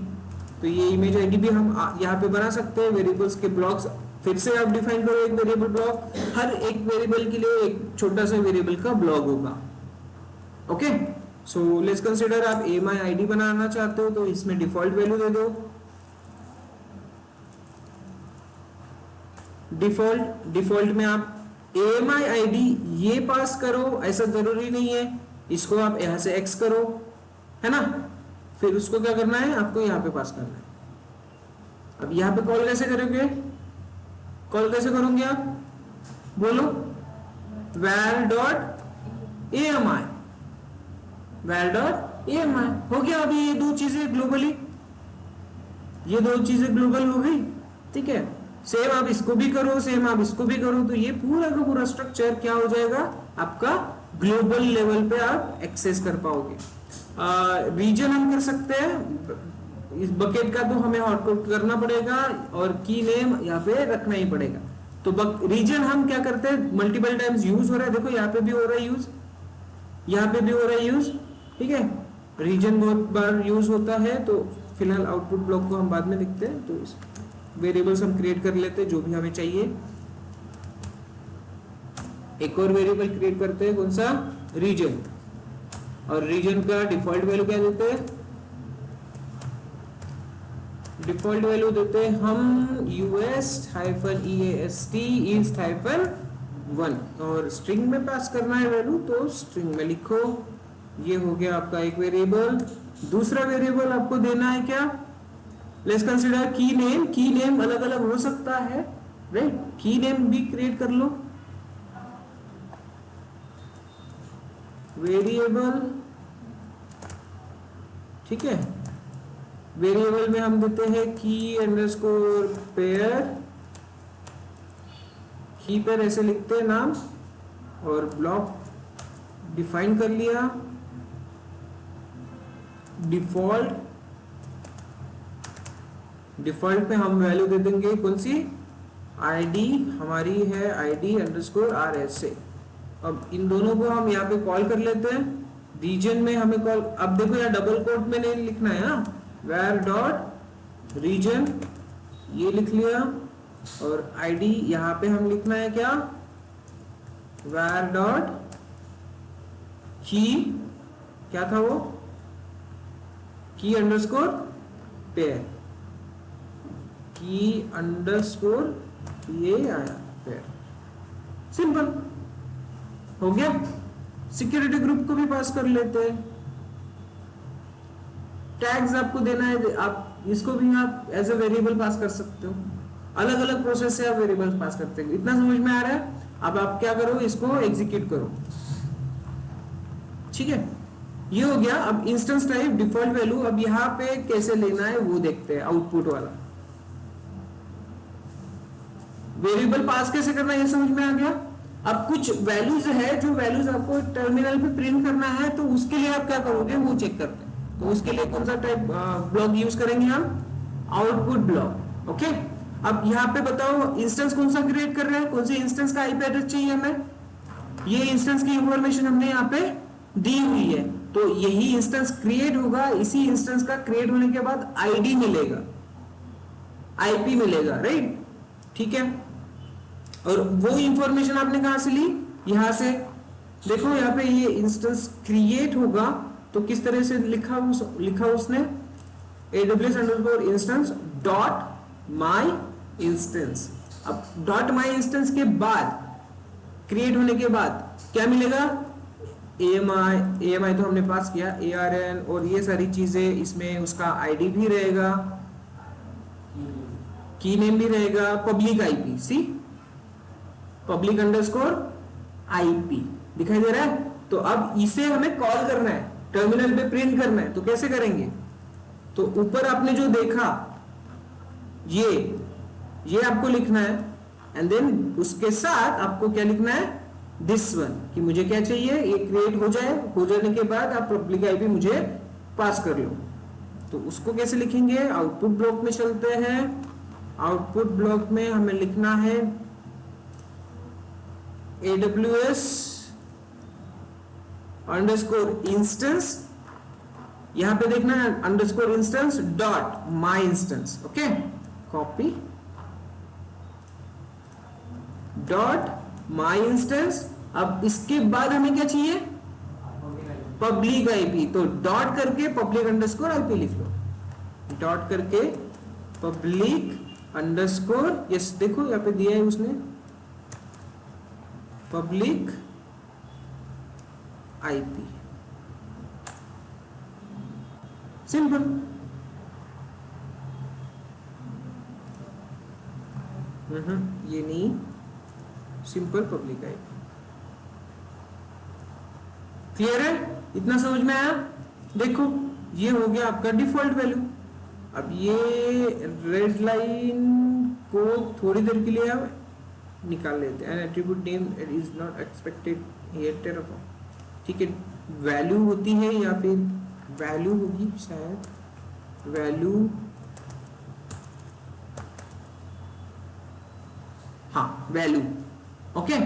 तो ये इमेज आईडी भी हम यहाँ पे बना सकते हैं। वेरिएबल्स के ब्लॉक्स फिर से आप डिफाइन करो, एक वेरिएबल ब्लॉक, हर एक वेरिएबल के लिए एक छोटा सा वेरिएबल का ब्लॉक होगा, ओके। सो लेट्स कंसीडर आप AMI ID बनाना चाहते हो तो इसमें डिफॉल्ट वैल्यू दे दो, डिफॉल्ट में आप AMI ID ये पास करो, ऐसा जरूरी नहीं है इसको आप यहाँ से x करो, है ना, फिर उसको क्या करना है, आपको यहाँ पे पास करना है। अब यहाँ पे कॉल कैसे करोगे, कॉल कैसे करोगे आप, बोलो, var dot AMI, var dot AMI हो गया। अभी ये दो चीजें ग्लोबली, ये दो चीजें ग्लोबल हो गई, ठीक है। सेम आप इसको भी करो, सेम आप इसको भी करो, तो ये पूरा का पूरा स्ट्रक्चर क्या हो जाएगा आपका, ग्लोबल लेवल पे आप एक्सेस कर पाओगे। रीजन हम कर सकते हैं, इस बकेट का तो हमें हॉटकोड करना पड़ेगा और की नेम यहाँ पे रखना ही पड़ेगा। तो रीजन हम क्या करते हैं, मल्टीपल टाइम्स यूज हो रहा है, देखो यहाँ पे भी हो रहा है यूज, यहाँ पे भी हो रहा है यूज, ठीक है। रीजन बहुत बार यूज होता है, तो फिलहाल आउटपुट ब्लॉक को हम बाद में देखते हैं। तो वेरिएबल्स हम क्रिएट कर लेते हैं जो भी हमें चाहिए। एक और वेरिएबल क्रिएट करते हैं, कौन सा, रीजन, और रीजन का डिफॉल्ट वैल्यू क्या देते हैं, डिफॉल्ट वैल्यू देते हैं हम US-EAST is-1, और स्ट्रिंग में पास करना है वैल्यू, तो स्ट्रिंग में लिखो। ये हो गया आपका एक वेरिएबल। दूसरा वेरिएबल आपको देना है क्या, लेट्स कंसीडर की नेम। की नेम अलग अलग हो सकता है, राइट, की नेम भी क्रिएट कर लो। वेरिएबल, ठीक है, वेरिएबल में हम देते हैं की अंडरस्कोर पेयर, की पेयर ऐसे लिखते हैं नाम, और ब्लॉक डिफाइन कर लिया। डिफॉल्ट, डिफॉल्ट पे हम वैल्यू दे देंगे कौन सी, आईडी, हमारी है आईडी अंडरस्कोर RSA। अब इन दोनों को हम यहाँ पे कॉल कर लेते हैं। रीजन में हमें कॉल, अब देखो यहाँ डबल कोट में नहीं लिखना है ना, var डॉट रीजन ये लिख लिया, और आईडी यहाँ पे हम लिखना है क्या, var डॉट की, क्या था वो, की अंडरस्कोर पेयर, की अंडरस्कोर ये आया पेयर, सिंपल हो गया। सिक्योरिटी ग्रुप को भी पास कर लेते हैं। टैग्स आपको देना है, आप इसको भी आप एज ए वेरिएबल पास कर सकते हो। अलग अलग प्रोसेस से आप वेरिएबल पास करते हो। इतना समझ में आ रहा है। अब आप क्या करो, इसको एग्जीक्यूट करो, ठीक है। ये हो गया। अब इंस्टेंस टाइप डिफॉल्ट वैल्यू, अब यहाँ पे कैसे लेना है वो देखते हैं। आउटपुट वाला वेरिएबल पास कैसे करना है ये समझ में आ गया। अब कुछ वैल्यूज है, जो वैल्यूज आपको टर्मिनल पे प्रिंट करना है, तो उसके लिए आप क्या करोगे वो चेक करते हैं। तो उसके लिए कौन सा टाइप ब्लॉक यूज करेंगे हम, आउटपुट ब्लॉक, ओके। अब यहाँ पे बताओ इंस्टेंस कौन सा क्रिएट कर रहे हैं, कौन से इंस्टेंस का आईपी एड्रेस चाहिए हमें, ये इंस्टेंस की इंफॉर्मेशन हमने यहाँ पे दी हुई है। तो यही इंस्टेंस क्रिएट होगा, इसी इंस्टेंस का क्रिएट होने के बाद आईडी मिलेगा, आईपी मिलेगा, राइट, ठीक है। और वो इंफॉर्मेशन आपने कहां से ली, यहां से। देखो यहाँ पे ये इंस्टेंस क्रिएट होगा तो किस तरह से लिखा उसने, AWS_instance डॉट माई इंस्टेंस। अब डॉट माई इंस्टेंस के बाद, क्रिएट होने के बाद क्या मिलेगा, AMI तो हमने पास किया, ARN और ये सारी चीजें, इसमें उसका आईडी भी रहेगा, की नेम भी रहेगा, पब्लिक आईपी, सी पब्लिक अंडरस्कोर आईपी दिखाई दे रहा है। तो अब इसे हमें कॉल करना है, टर्मिनल पे प्रिंट करना है। तो कैसे करेंगे, तो ऊपर आपने जो देखा ये आपको लिखना है, एंड देन उसके साथ आपको क्या लिखना है, दिस वन, कि मुझे क्या चाहिए, ये क्रिएट हो जाए, हो जाने के बाद आप पब्लिक आईपी मुझे पास कर लो। तो उसको कैसे लिखेंगे, आउटपुट ब्लॉक में चलते हैं। आउटपुट ब्लॉक में हमें लिखना है AWS अंडरस्कोर इंस्टेंस, यहां पे देखना है अंडरस्कोर इंस्टेंस डॉट माई इंस्टेंस, ओके, कॉपी डॉट माई इंस्टेंस। अब इसके बाद हमें क्या चाहिए, पब्लिक आईपी, तो डॉट करके पब्लिक अंडरस्कोर आईपी लिख लो, डॉट करके पब्लिक अंडरस्कोर, यस देखो यहाँ पे दिया है उसने, पब्लिक आईपी, सिंपल। ये नहीं, सिंपल पब्लिक आईपी। क्लियर है? इतना समझ में आया? देखो ये हो गया आपका डिफॉल्ट वैल्यू। अब ये रेड लाइन को थोड़ी देर के लिए आप निकाल लेते हैं। Attribute name is not expected here Terraform, ठीक है। वैल्यू होती है या फिर वैल्यू होगी शायद, वैल्यू, हाँ वैल्यू। ओके,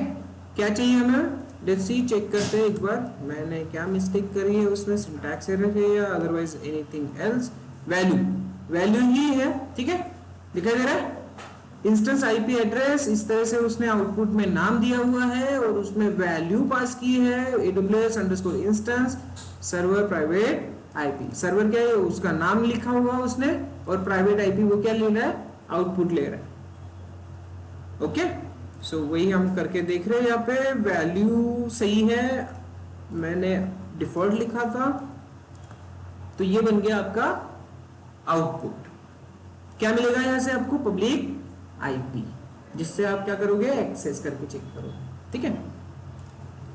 क्या चाहिए हमें? लेट्स सी, चेक करते हैं एक बार मैंने क्या मिस्टेक करी है उसमें, सिंटैक्स एरर है या otherwise anything else. Value, value ही है, ठीक है, दिखाई दे रहा है। इंस्टेंस आईपी एड्रेस, इस तरह से उसने आउटपुट में नाम दिया हुआ है और उसमें वैल्यू पास की है, AWS_instance server private IP. Server क्या है? उसका नाम लिखा हुआ उसने, और प्राइवेट आईपी वो क्या ले रहा है? आउटपुट ले रहा है। ओके, सो वही हम करके देख रहे हैं। यहाँ पे वैल्यू सही है, मैंने डिफॉल्ट लिखा था, तो ये बन गया आपका आउटपुट। क्या मिलेगा यहां से आपको? पब्लिक आईपी, जिससे आप क्या करोगे? एक्सेस करके चेक करोगे, ठीक है।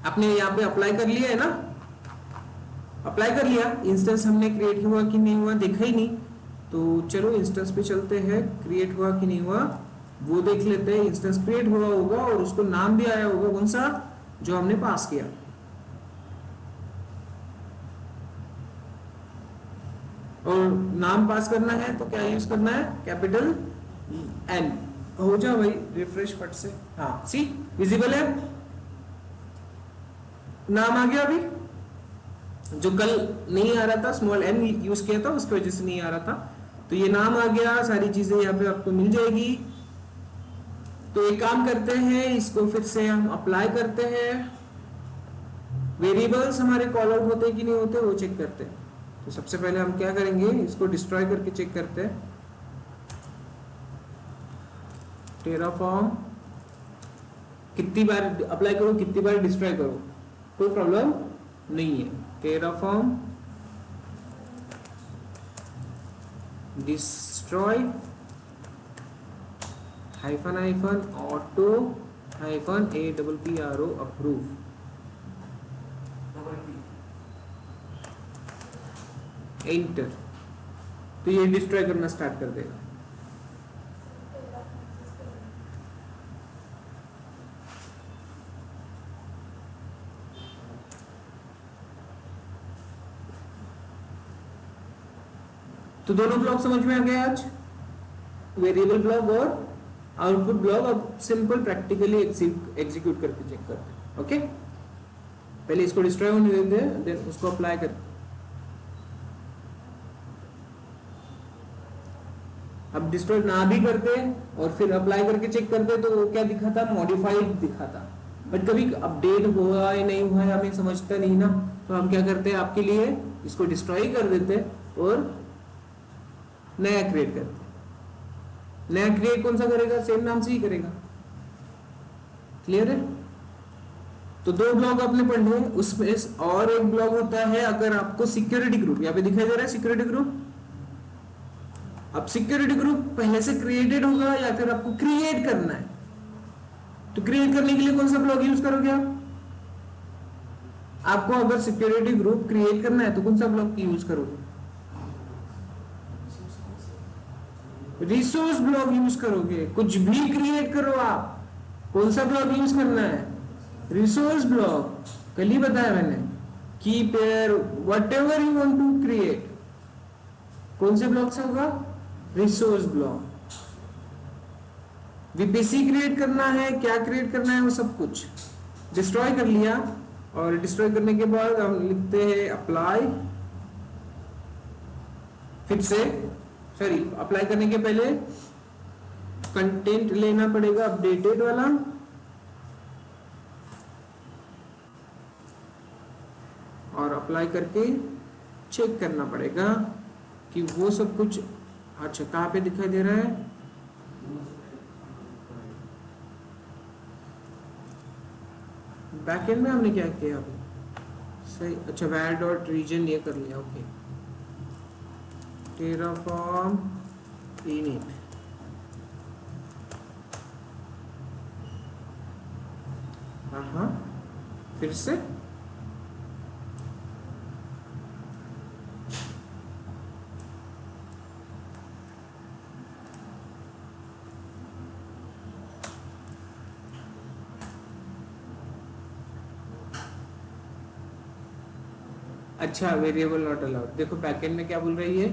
आपने यहाँ पे अप्लाई कर लिया है ना, अप्लाई कर लिया। इंस्टेंस हमने क्रिएट हुआ कि नहीं हुआ देखा ही नहीं, तो चलो इंस्टेंस पे चलते हैं। क्रिएट हुआ कि नहीं हुआ वो देख लेते हैं। इंस्टेंस क्रिएट हुआ होगा और उसको नाम भी आया होगा, कौन सा? जो हमने पास किया। और नाम पास करना है तो क्या यूज करना है? Capital N. हो जा भाई, रिफ्रेश फट से। हाँ, सी विजिबल है, नाम आ गया। अभी जो कल नहीं आ रहा था, स्मॉल एन यूज किया था, उसकी वजह से नहीं आ रहा था, तो ये नाम आ गया। सारी चीजें यहाँ पे आपको मिल जाएगी। तो एक काम करते हैं, इसको फिर से हम अप्लाई करते हैं। वेरिएबल्स हमारे कॉल आउट होते कि नहीं होते वो चेक करते हैं। तो सबसे पहले हम क्या करेंगे? इसको डिस्ट्रॉय करके चेक करते हैं। टेराफॉर्म कितनी बार अप्लाई करो, कितनी बार डिस्ट्रॉय करो, कोई प्रॉब्लम नहीं है। Terraform destroy -- auto -APPRO approve. Enter, तो ये डिस्ट्रॉय करना स्टार्ट कर देगा। तो दोनों ब्लॉक समझ में आ गए आज, वेरिएबल ब्लॉक और आउटपुट ब्लॉक। अब सिंपल प्रैक्टिकली एग्जीक्यूट करके चेक करते हैं। ओके, पहले इसको डिस्ट्रॉय होने देते हैं, देन उसको अप्लाई करते हैं। अब डिस्ट्रॉय ना भी करते और फिर अप्लाई करके चेक करते तो वो क्या दिखा था? मॉडिफाइड दिखा था। बट कभी अपडेट हुआ या नहीं हुआ है हमें समझता नहीं ना, तो हम क्या करते हैं? आपके लिए इसको डिस्ट्रॉय कर देते और नया क्रिएट करते। नया क्रिएट कौन सा करेगा? सेम नाम से ही करेगा। क्लियर है? तो दो ब्लॉक आपने पढ़े, उसमें और एक ब्लॉक होता है अगर आपको सिक्योरिटी ग्रुप, यहाँ पे दिखाई दे रहा है सिक्योरिटी ग्रुप। अब सिक्योरिटी ग्रुप पहले से क्रिएटेड होगा या फिर आपको क्रिएट करना है, तो क्रिएट करने के लिए कौन सा ब्लॉक यूज करोगे आप? आपको अगर सिक्योरिटी ग्रुप क्रिएट करना है तो कौन सा ब्लॉक यूज करोगे? रिसोर्स ब्लॉक यूज करोगे। कुछ भी क्रिएट करो आप, कौन सा ब्लॉक यूज करना है? Resource block. कल ही बताया मैंने, key pair whatever you want to create, कौन से ब्लॉक से होगा? Resource block. वीपीसी क्रिएट करना है, क्या क्रिएट करना है, वो सब कुछ डिस्ट्रॉय कर लिया। और डिस्ट्रॉय करने के बाद हम लिखते हैं अप्लाई, फिर से सॉरी अप्लाई करने के पहले कंटेंट लेना पड़ेगा अपडेटेड वाला, और अप्लाई करके चेक करना पड़ेगा कि वो सब कुछ। अच्छा, कहाँ पे दिखाई दे रहा है? बैकएंड में हमने क्या किया अभी? सही, अच्छा var.region ये कर लिया। Okay, Terraform init। हाँ, फिर से अच्छा, वेरिएबल नॉट अलाउड। देखो बैकएंड में क्या बोल रही है,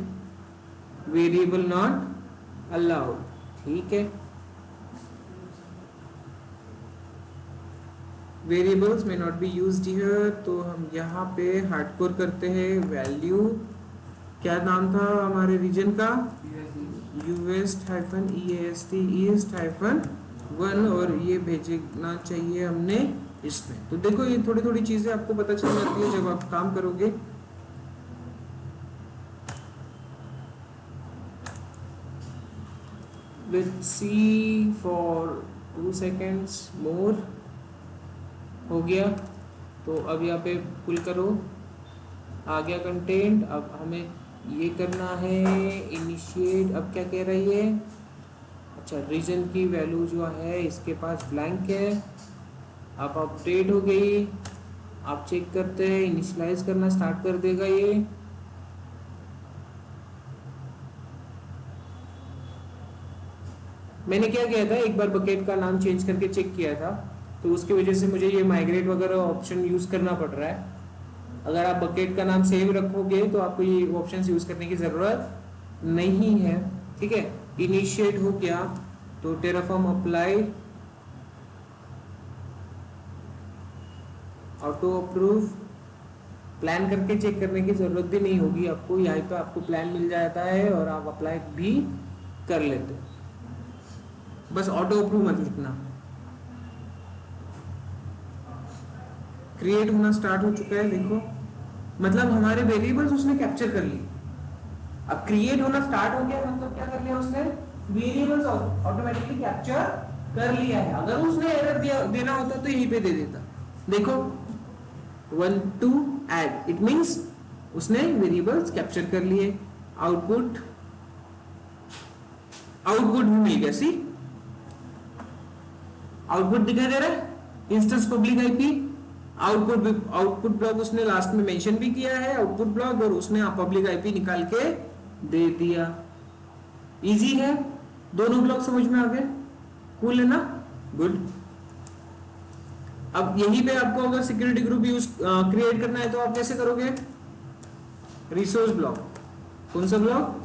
वेरिएबल नॉट अलाउड। ठीक है, वेरिएबल्स में नॉट बी यूज्ड हियर, तो हम यहाँ पे हार्डकोर करते हैं वैल्यू। क्या नाम था हमारे रीजन का, यूएस्ट हाइफन EAST ईस्ट हाइफन 1, और ये भेजना चाहिए हमने इसमें। तो देखो ये थोड़ी थोड़ी चीजें आपको पता चल जाती है जब आप काम करोगे। लेट्स सी फॉर 2 seconds मोर। हो गया, तो अब यहाँ पे पुल करो, आ गया कंटेंट। अब हमें ये करना है इनिशिएट। अब क्या कह रही है, अच्छा रीजन की वैल्यू जो है इसके पास ब्लैंक है। अब अपडेट हो गई, आप चेक करते हैं, इनिशियलाइज करना स्टार्ट कर देगा ये। मैंने क्या किया था, एक बार बकेट का नाम चेंज करके चेक किया था, तो उसकी वजह से मुझे ये माइग्रेट वगैरह ऑप्शन यूज करना पड़ रहा है। अगर आप बकेट का नाम सेव रखोगे तो आपको ये ऑप्शन यूज करने की जरूरत नहीं है। ठीक है, इनिशिएट हो गया, तो Terraform apply, auto approve. Plan करके चेक करने की जरूरत भी नहीं होगी आपको, यहाँ पे आपको प्लान मिल जाता है और आप अप्लाई भी कर लेते हो। बस ऑटो अप्रूव मत लिखना। क्रिएट होना स्टार्ट हो चुका है, देखो मतलब हमारे वेरिएबल्स उसने कैप्चर कर लिए। अब क्रिएट होना स्टार्ट हो गया मतलब क्या कर लिया उसने, वेरिएबल्स ऑटोमेटिकली कैप्चर कर लिया है। अगर उसने एरर देना होता तो यहीं पे दे देता। देखो 1 to add, इट मींस उसने वेरिएबल्स कैप्चर कर लिए। आउटपुट भी मिल गया, सी आउटपुट दिखाई दे रहा है, instance public IP. Output block उसने लास्ट में मेंशन भी किया है, आउटपुट ब्लॉक, और उसने पब्लिक आईपी निकाल के दे दिया। इजी है, दोनों ब्लॉक समझ में आ गए, कूल है ना, गुड। अब यहीं पे आपको अगर सिक्योरिटी ग्रुप यूज क्रिएट करना है तो आप कैसे करोगे, रिसोर्स ब्लॉक। कौन सा ब्लॉक,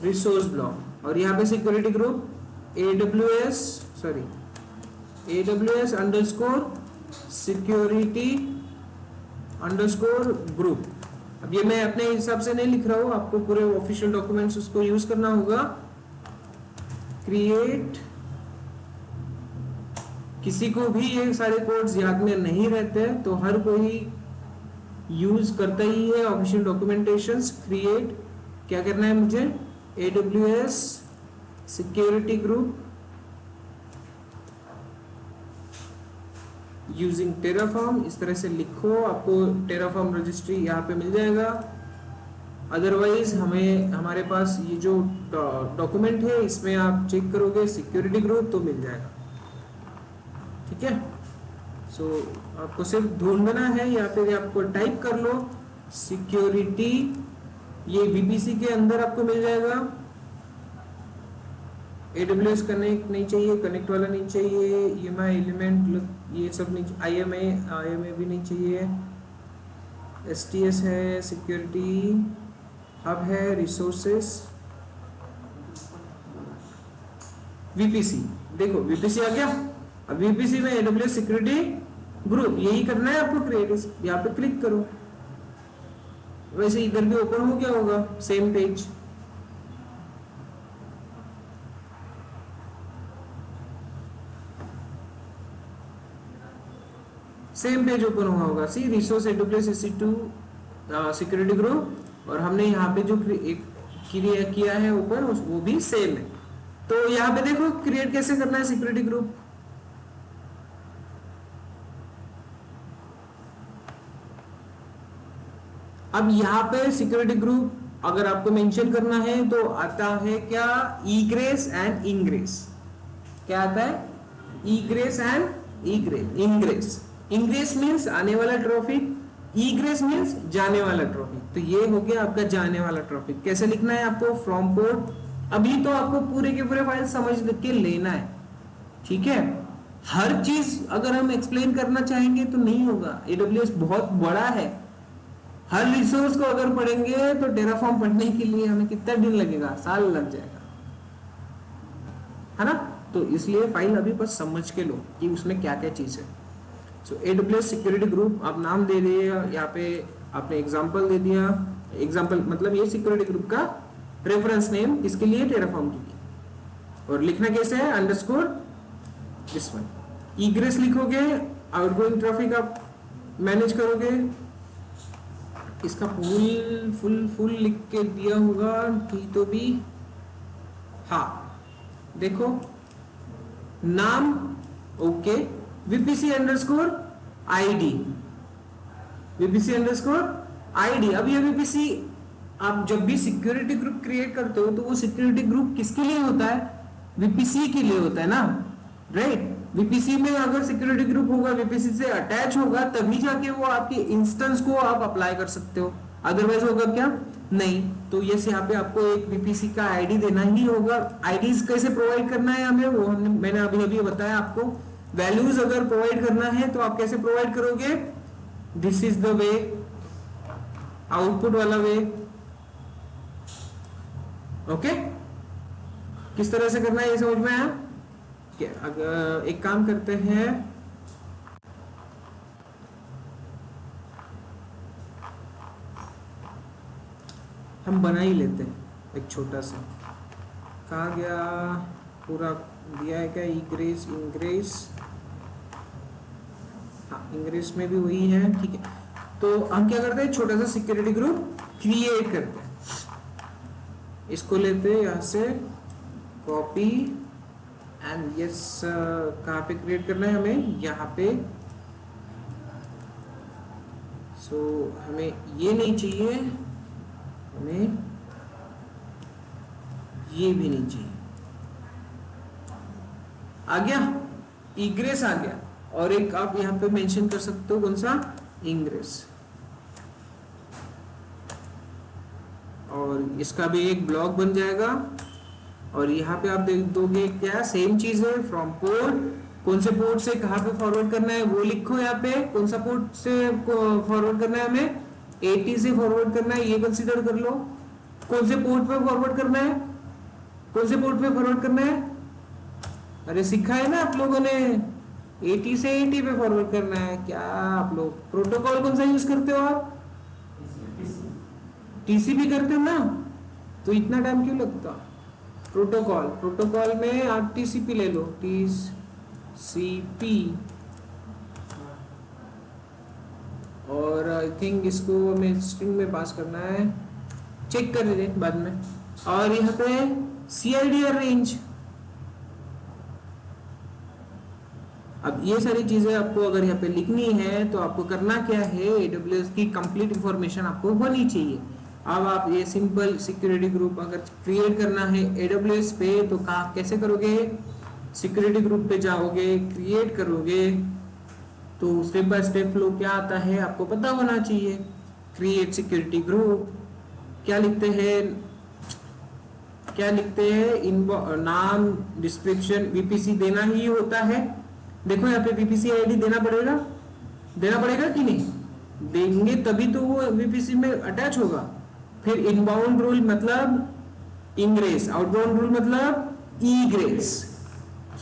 रिसोर्स ब्लॉक, और यहाँ पे security group AWS underscore security underscore group. अब ये मैं अपने हिसाब से नहीं लिख रहा हूं, आपको पूरे ऑफिशियल डॉक्यूमेंट्स उसको यूज करना होगा। क्रिएट, किसी को भी ये सारे कोड्स याद में नहीं रहते, तो हर कोई यूज करता ही है ऑफिशियल डॉक्यूमेंटेशंस। क्रिएट क्या करना है मुझे, AWS security group using Terraform, इस तरह से लिखो, आपको टेराफॉर्म रजिस्ट्री यहाँ पे मिल जाएगा। अदरवाइज हमारे पास ये जो डॉक्यूमेंट है इसमें आप चेक करोगे सिक्योरिटी ग्रुप तो मिल जाएगा। ठीक है, सो आपको सिर्फ ढूंढना है या फिर आपको टाइप कर लो सिक्योरिटी, ये VPC के अंदर आपको मिल जाएगा। AWS कनेक्ट नहीं चाहिए, कनेक्ट वाला नहीं चाहिए, EMI एलिमेंट ये सब नहीं, IMA भी नहीं चाहिए, STS है, सिक्योरिटी हब है, रिसोर्सेस, VPC। देखो VPC आ गया। अब VPC में AWS सिक्योरिटी ग्रुप यही करना है आपको क्रिएट, यहाँ पे क्लिक करो। वैसे इधर भी ओपन हो गया होगा same page. Same page open हुआ होगा, see resource AWS EC2 security group, और हमने यहाँ पे जो एक किया है ओपन वो भी सेम है। तो यहाँ पे देखो क्रिएट कैसे करना है सिक्योरिटी ग्रुप। अब यहाँ पे सिक्योरिटी ग्रुप अगर आपको मेंशन करना है तो आता है क्या, ईग्रेस एंड इंग्रेस। क्या आता है, egress and ingress. Ingress means आने वाला ट्रैफिक, ईग्रेस मींस जाने वाला ट्रैफिक। तो ये हो गया आपका जाने वाला ट्रैफिक। कैसे लिखना है आपको, फ्रॉम पोर्ट। अभी तो आपको पूरे के पूरे फाइल समझ के लेना है, ठीक है। हर चीज अगर हम एक्सप्लेन करना चाहेंगे तो नहीं होगा, एडब्ल्यूएस बहुत बड़ा है। हर रिसोर्स को अगर पढ़ेंगे तो टेराफॉर्म पढ़ने के लिए हमें कितना दिन लगेगा, साल लग जाएगा, है ना। तो इसलिए फाइल अभी बस समझ के लो कि उसमें क्या क्या चीज है। सो एडब्ल्यूएस सिक्योरिटी ग्रुप आप नाम दे दिए, यहाँ पे आपने एग्जांपल दे दिया। एग्जांपल मतलब ये सिक्योरिटी ग्रुप का रेफरेंस नेम किसके लिए, टेराफॉर्म के लिए। और लिखना कैसे है, अंडरस्कोर दिस वन। ईग्रेस लिखोगे, आउटगोइंग ट्रैफिक आप मैनेज करोगे। इसका फुल लिख के दिया होगा कि तो भी, हाँ देखो नाम, okay, VPC underscore ID, VPC underscore ID. अब ये वीपीसी आप जब भी सिक्योरिटी ग्रुप क्रिएट करते हो तो वो सिक्योरिटी ग्रुप किसके लिए होता है, वीपीसी के लिए होता है ना, राइट। वीपीसी में अगर सिक्योरिटी ग्रुप होगा, वीपीसी से अटैच होगा, तभी जाके वो आपके इंस्टेंस को आप अप्लाई कर सकते हो, अदरवाइज होगा क्या, नहीं। तो ये यहाँ पे आपको एक वीपीसी का आईडी देना ही होगा। आईडीज कैसे प्रोवाइड करना है हमें, वो मैंने अभी बताया आपको। वैल्यूज अगर प्रोवाइड करना है तो आप कैसे प्रोवाइड करोगे, this is the way, output वाला वे, ओके। किस तरह से करना है ये समझ में आया। अगर एक काम करते हैं, हम बना ही लेते हैं एक छोटा सा। कहा गया, पूरा दिया है क्या, ईग्रेस इंग्रेस, हाँ इंग्रेस में भी वही है, ठीक है। तो हम क्या करते हैं, छोटा सा सिक्योरिटी ग्रुप क्रिएट करते हैं। इसको लेते हैं यहाँ से, कॉपी एंड यस, कहाँ पे क्रिएट करना है हमें, यहाँ पे। सो हमें ये नहीं चाहिए, हमें ये भी नहीं चाहिए। आ गया, इग्रेस आ गया। और एक आप यहाँ पे मेंशन कर सकते हो, कौन सा, इंग्रेस। और इसका भी एक ब्लॉक बन जाएगा। और यहाँ पे आप देख दोगे क्या, सेम चीज है, फ्रॉम पोर्ट, कौन से पोर्ट से कहाँ पे फॉरवर्ड करना है वो लिखो यहाँ पे। कौन सा पोर्ट से फॉरवर्ड करना है हमें, 80 से फॉरवर्ड करना है, ये कंसीडर कर लो। कौन से पोर्ट पे फॉरवर्ड करना है, कौन से पोर्ट पे फॉरवर्ड करना है, अरे सीखा है ना आप लोगों ने, 80 से 80 पे फॉरवर्ड करना है। क्या आप लोग प्रोटोकॉल कौन सा यूज करते हो, आप टीसीपी करते हो ना, तो इतना टाइम क्यों लगता। प्रोटोकॉल में आप टीसीपी ले लो, टीसीपी। और आई थिंक इसको हमें स्ट्रिंग में पास करना है, चेक कर लेते बाद में। और यहाँ पे CIDR रेंज। अब ये सारी चीजें आपको अगर यहाँ पे लिखनी है तो आपको करना क्या है, AWS की कंप्लीट इंफॉर्मेशन आपको होनी चाहिए। अब आप ये सिंपल सिक्योरिटी ग्रुप अगर क्रिएट करना है AWS पे तो कहाँ कैसे करोगे, सिक्योरिटी ग्रुप पे जाओगे, क्रिएट करोगे, तो स्टेप बाय स्टेप फ्लो क्या आता है आपको पता होना चाहिए। क्रिएट सिक्योरिटी ग्रुप, क्या लिखते हैं, नाम, डिस्क्रिप्शन, VPC देना ही होता है। देखो यहाँ पे VPC ID देना पड़ेगा कि नहीं, देंगे तभी तो वो VPC में अटैच होगा। फिर इनबाउंड रूल मतलब इंग्रेस, आउटबाउंड रूल मतलब ईग्रेस।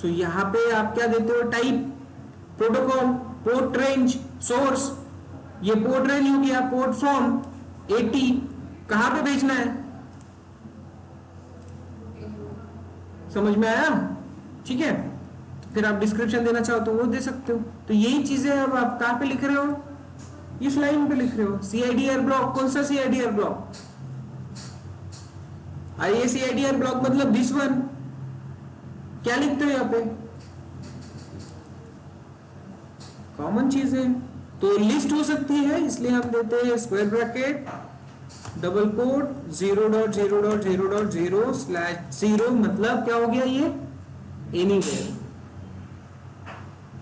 सो यहाँ पे आप क्या देते हो, type, protocol, port range, source. ये पोर्ट रेंज हो गया, पोर्ट फ्रॉम 80 कहां पे भेजना है, समझ में आया, ठीक है। फिर आप डिस्क्रिप्शन देना चाहो तो वो दे सकते हो। तो यही चीजें अब आप कहां पे लिख रहे हो, इस लाइन पे लिख रहे हो। CIDR ब्लॉक, कौन सा CIDR ब्लॉक, आइए CIDR ब्लॉक मतलब दिस वन। क्या लिखते हो यहाँ पे, कॉमन चीज है तो लिस्ट हो सकती है, इसलिए हम देते हैं स्क्वायर ब्रैकेट डबल कोट 0.0.0.0/0 मतलब क्या हो गया ये एनीवेयर,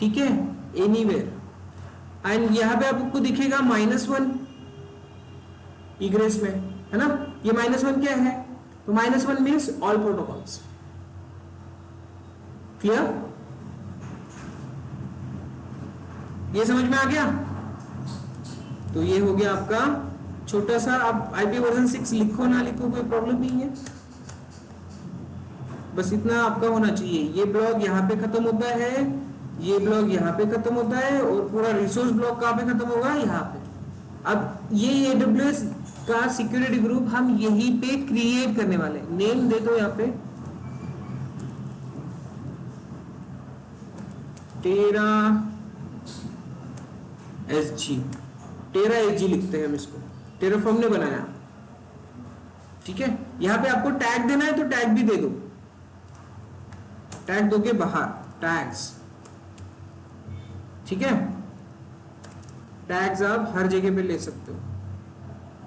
ठीक है, एनीवेयर। एंड यहां पे आपको दिखेगा -1 इग्रेस में, है ना, ये -1 क्या है, तो -1 मीन्स ऑल प्रोटोकॉल्स। क्लियर, ये समझ में आ गया। तो ये हो गया आपका छोटा सा, आप आईपी वर्जन 6 लिखो ना लिखो कोई प्रॉब्लम नहीं है, बस इतना आपका होना चाहिए। ये ब्लॉक यहाँ पे खत्म होता है, ये ब्लॉक यहाँ पे खत्म होता है, और पूरा रिसोर्स ब्लॉक कहाँ पे खत्म होगा, यहाँ पे। अब ये AWS का सिक्योरिटी ग्रुप हम यहीं पे क्रिएट करने वाले, नेम दे दो यहाँ पे टेरा SG लिखते हैं हम इसको, टेराफॉर्म ने बनाया, ठीक है। यहाँ पे आपको टैग देना है तो टैग भी दे दो, टैग दोगे बाहर, टैग्स, ठीक है, टैग्स आप हर जगह पे ले सकते हो।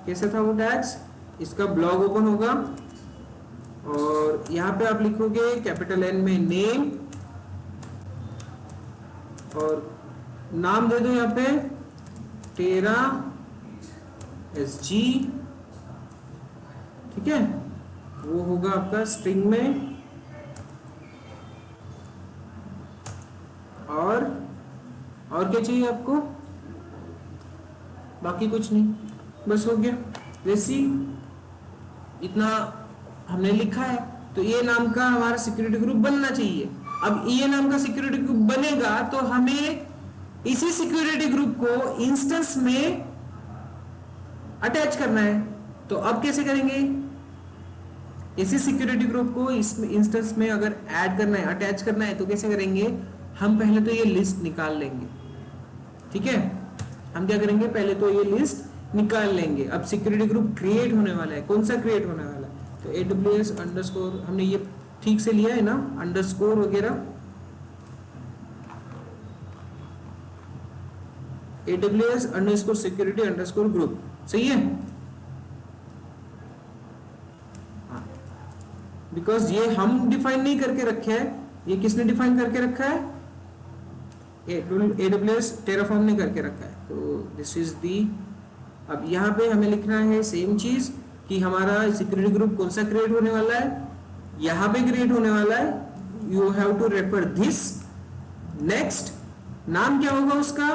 कैसे था वो टैग्स, इसका ब्लॉग ओपन होगा और यहाँ पे आप लिखोगे कैपिटल N में नेम, और नाम दे दो यहाँ पे टेरा SG, ठीक है, वो होगा आपका स्ट्रिंग में, और क्या चाहिए आपको, बाकी कुछ नहीं, बस हो गया। जैसी इतना हमने लिखा है, तो ये नाम का हमारा सिक्योरिटी ग्रुप बनना चाहिए। अब ये नाम का सिक्योरिटी ग्रुप बनेगा तो हमें इसी सिक्योरिटी ग्रुप को इंस्टेंस में अटैच करना है। तो अब कैसे करेंगे, इसी सिक्योरिटी ग्रुप को इस इंस्टेंस में अगर ऐड करना है, अटैच करना है, तो कैसे करेंगे, हम पहले तो ये लिस्ट निकाल लेंगे, ठीक है। हम क्या करेंगे, पहले तो ये लिस्ट निकाल लेंगे। अब सिक्योरिटी ग्रुप क्रिएट होने वाला है, कौन सा क्रिएट होने वाला है, तो AWS अंडरस्कोर, हमने ये ठीक से लिया है ना, अंडरस्कोर वगैरह, AWS underscore security underscore group, सही है। बिकॉज ये हम डिफाइन नहीं करके रखे हैं, ये किसने डिफाइन करके रखा है, AWS टेराफॉर्म ने करके रखा है। तो दिस इज दी, अब यहाँ पे हमें लिखना है सेम चीज कि हमारा सिक्योरिटी ग्रुप कौन सा क्रिएट होने वाला है, यहाँ पे क्रिएट होने वाला है। You have to refer this. Next नाम क्या होगा उसका,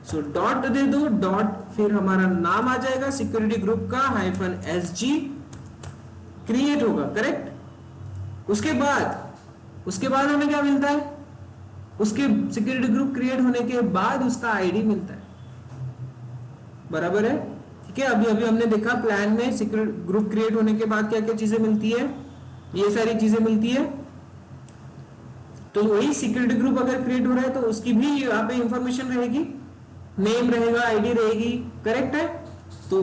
सो डॉट दे दो, डॉट फिर हमारा नाम आ जाएगा सिक्योरिटी ग्रुप का -SG क्रिएट होगा, करेक्ट। उसके बाद हमें क्या मिलता है, उसके सिक्योरिटी ग्रुप क्रिएट होने के बाद उसका आईडी मिलता है, बराबर है, ठीक है। अभी हमने देखा प्लान में सिक्योरिटी ग्रुप क्रिएट होने के बाद क्या क्या चीजें मिलती है, ये सारी चीजें मिलती है। तो वही सिक्योरिटी ग्रुप अगर क्रिएट हो रहा है तो उसकी भी यहाँ पे इंफॉर्मेशन रहेगी, नेम रहेगा, आईडी रहेगी, करेक्ट है। तो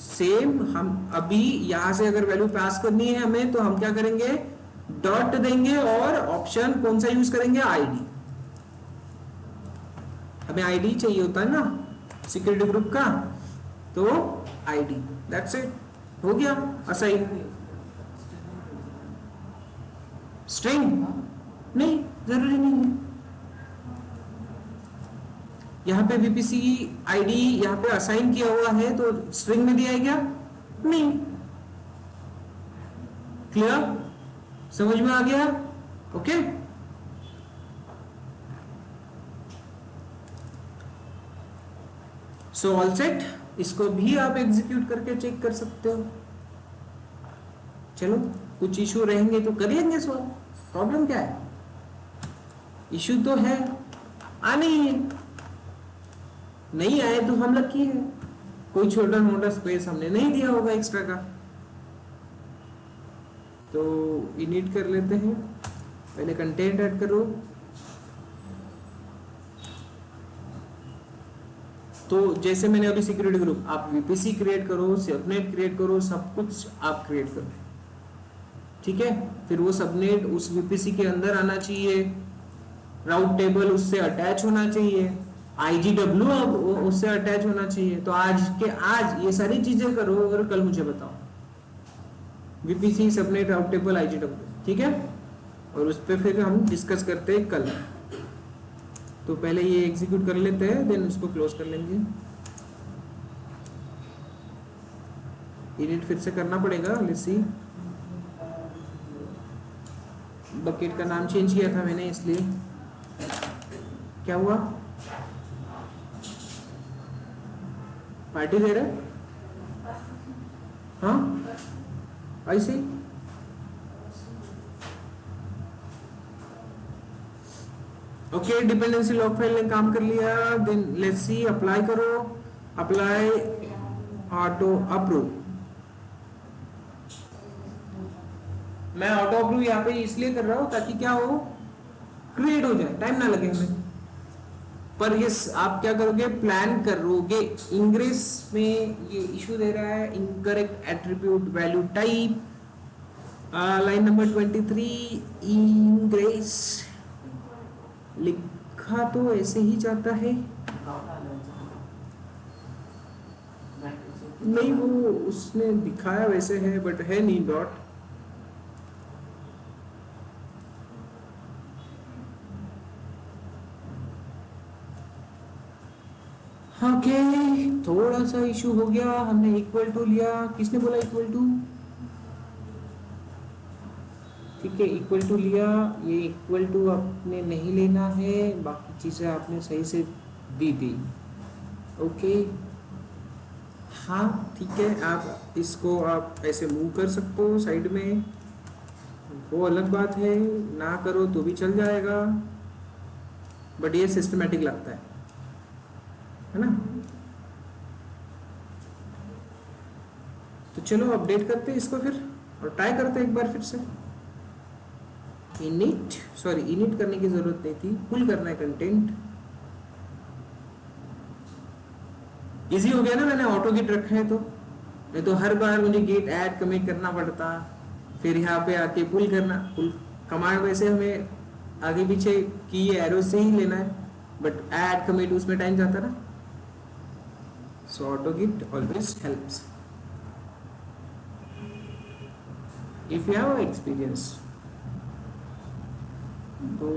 सेम हम अभी यहां से अगर वैल्यू पास करनी है हमें, तो हम क्या करेंगे, डॉट देंगे और ऑप्शन कौन सा यूज करेंगे, आईडी। हमें आईडी चाहिए होता है ना सिक्योरिटी ग्रुप का, तो आईडी, दैट्स इट, हो गया असाइन। स्ट्रिंग नहीं, जरूरी नहीं है। यहाँ पे VPC आईडी यहाँ पे असाइन किया हुआ है तो स्ट्रिंग में दिया है क्या, नहीं। क्लियर, समझ में आ गया, ओके। सो ऑल सेट, इसको भी आप एग्जीक्यूट करके चेक कर सकते हो। चलो कुछ इशू रहेंगे तो करेंगे सॉल्व, प्रॉब्लम क्या है, इशू तो है, आने ही है, नहीं आए तो हम लकी है, कोई छोटा मोटा स्पेस हमने नहीं दिया होगा एक्स्ट्रा का। तो इनिट कर लेते हैं, पहले कंटेंट ऐड करो। तो जैसे मैंने अभी सिक्योरिटी ग्रुप, आप VPC क्रिएट करो, सबनेट क्रिएट करो, सब कुछ आप क्रिएट करो, ठीक है। फिर वो सबनेट उस VPC के अंदर आना चाहिए, राउट टेबल उससे अटैच होना चाहिए। IGW अब उससे अटैच होना चाहिए। तो आज ये सारी चीजें करो और कल मुझे बताओ। VPC सबनेट राउट टेबल IGW, ठीक है। और उस पर फिर हम डिस्कस करते हैं कल। तो पहले ये एग्जीक्यूट कर लेते हैं, देन उसको क्लोज कर लेंगे। इनिट फिर से करना पड़ेगा। लेट्स सी, बकेट का नाम चेंज किया था मैंने, इसलिए क्या हुआ? पार्टी दे रहे? हाँ ऐसे ही। ओके, डिपेंडेंसी लॉग फाइल ने काम कर लिया। देन लेट्स सी, अप्लाई करो। Apply auto approve. मैं ऑटो अप्रूव यहाँ पे इसलिए कर रहा हूँ ताकि क्या हो, क्रिएट हो जाए, टाइम ना लगे हमें। पर ये आप क्या करोगे, प्लान करोगे। इंग्रेस में ये इशू दे रहा है, incorrect attribute value type, line number 23। Ingress लिखा तो ऐसे ही जाता है, नहीं वो उसने दिखाया वैसे है, बट है नहीं डॉट। ओके, थोड़ा सा इशू हो गया। हमने इक्वल टू लिया, किसने बोला इक्वल टू? ठीक है, इक्वल टू लिया। ये इक्वल टू आपने नहीं लेना है, बाकी चीजें आपने सही से दी थी। ओके हाँ ठीक है, आप इसको आप ऐसे मूव कर सकते हो साइड में, वो अलग बात है। ना करो तो भी चल जाएगा, बट ये सिस्टमेटिक लगता है ना। तो चलो अपडेट करते हैं इसको फिर, और ट्राई करते हैं एक बार फिर से। इनिट करने की जरूरत नहीं थी, पुल करना है कंटेंट। इजी हो गया ना, मैंने ऑटो गेट रखा है। तो नहीं तो हर बार मुझे गेट ऐड कमिट करना पड़ता, फिर यहाँ पे आके पुल करना। पुल कमांड वैसे हमें आगे पीछे की एरो से ही लेना है, बट ऐड कमिट उसमें टाइम जाता ना। So auto get always helps if you have experience. तो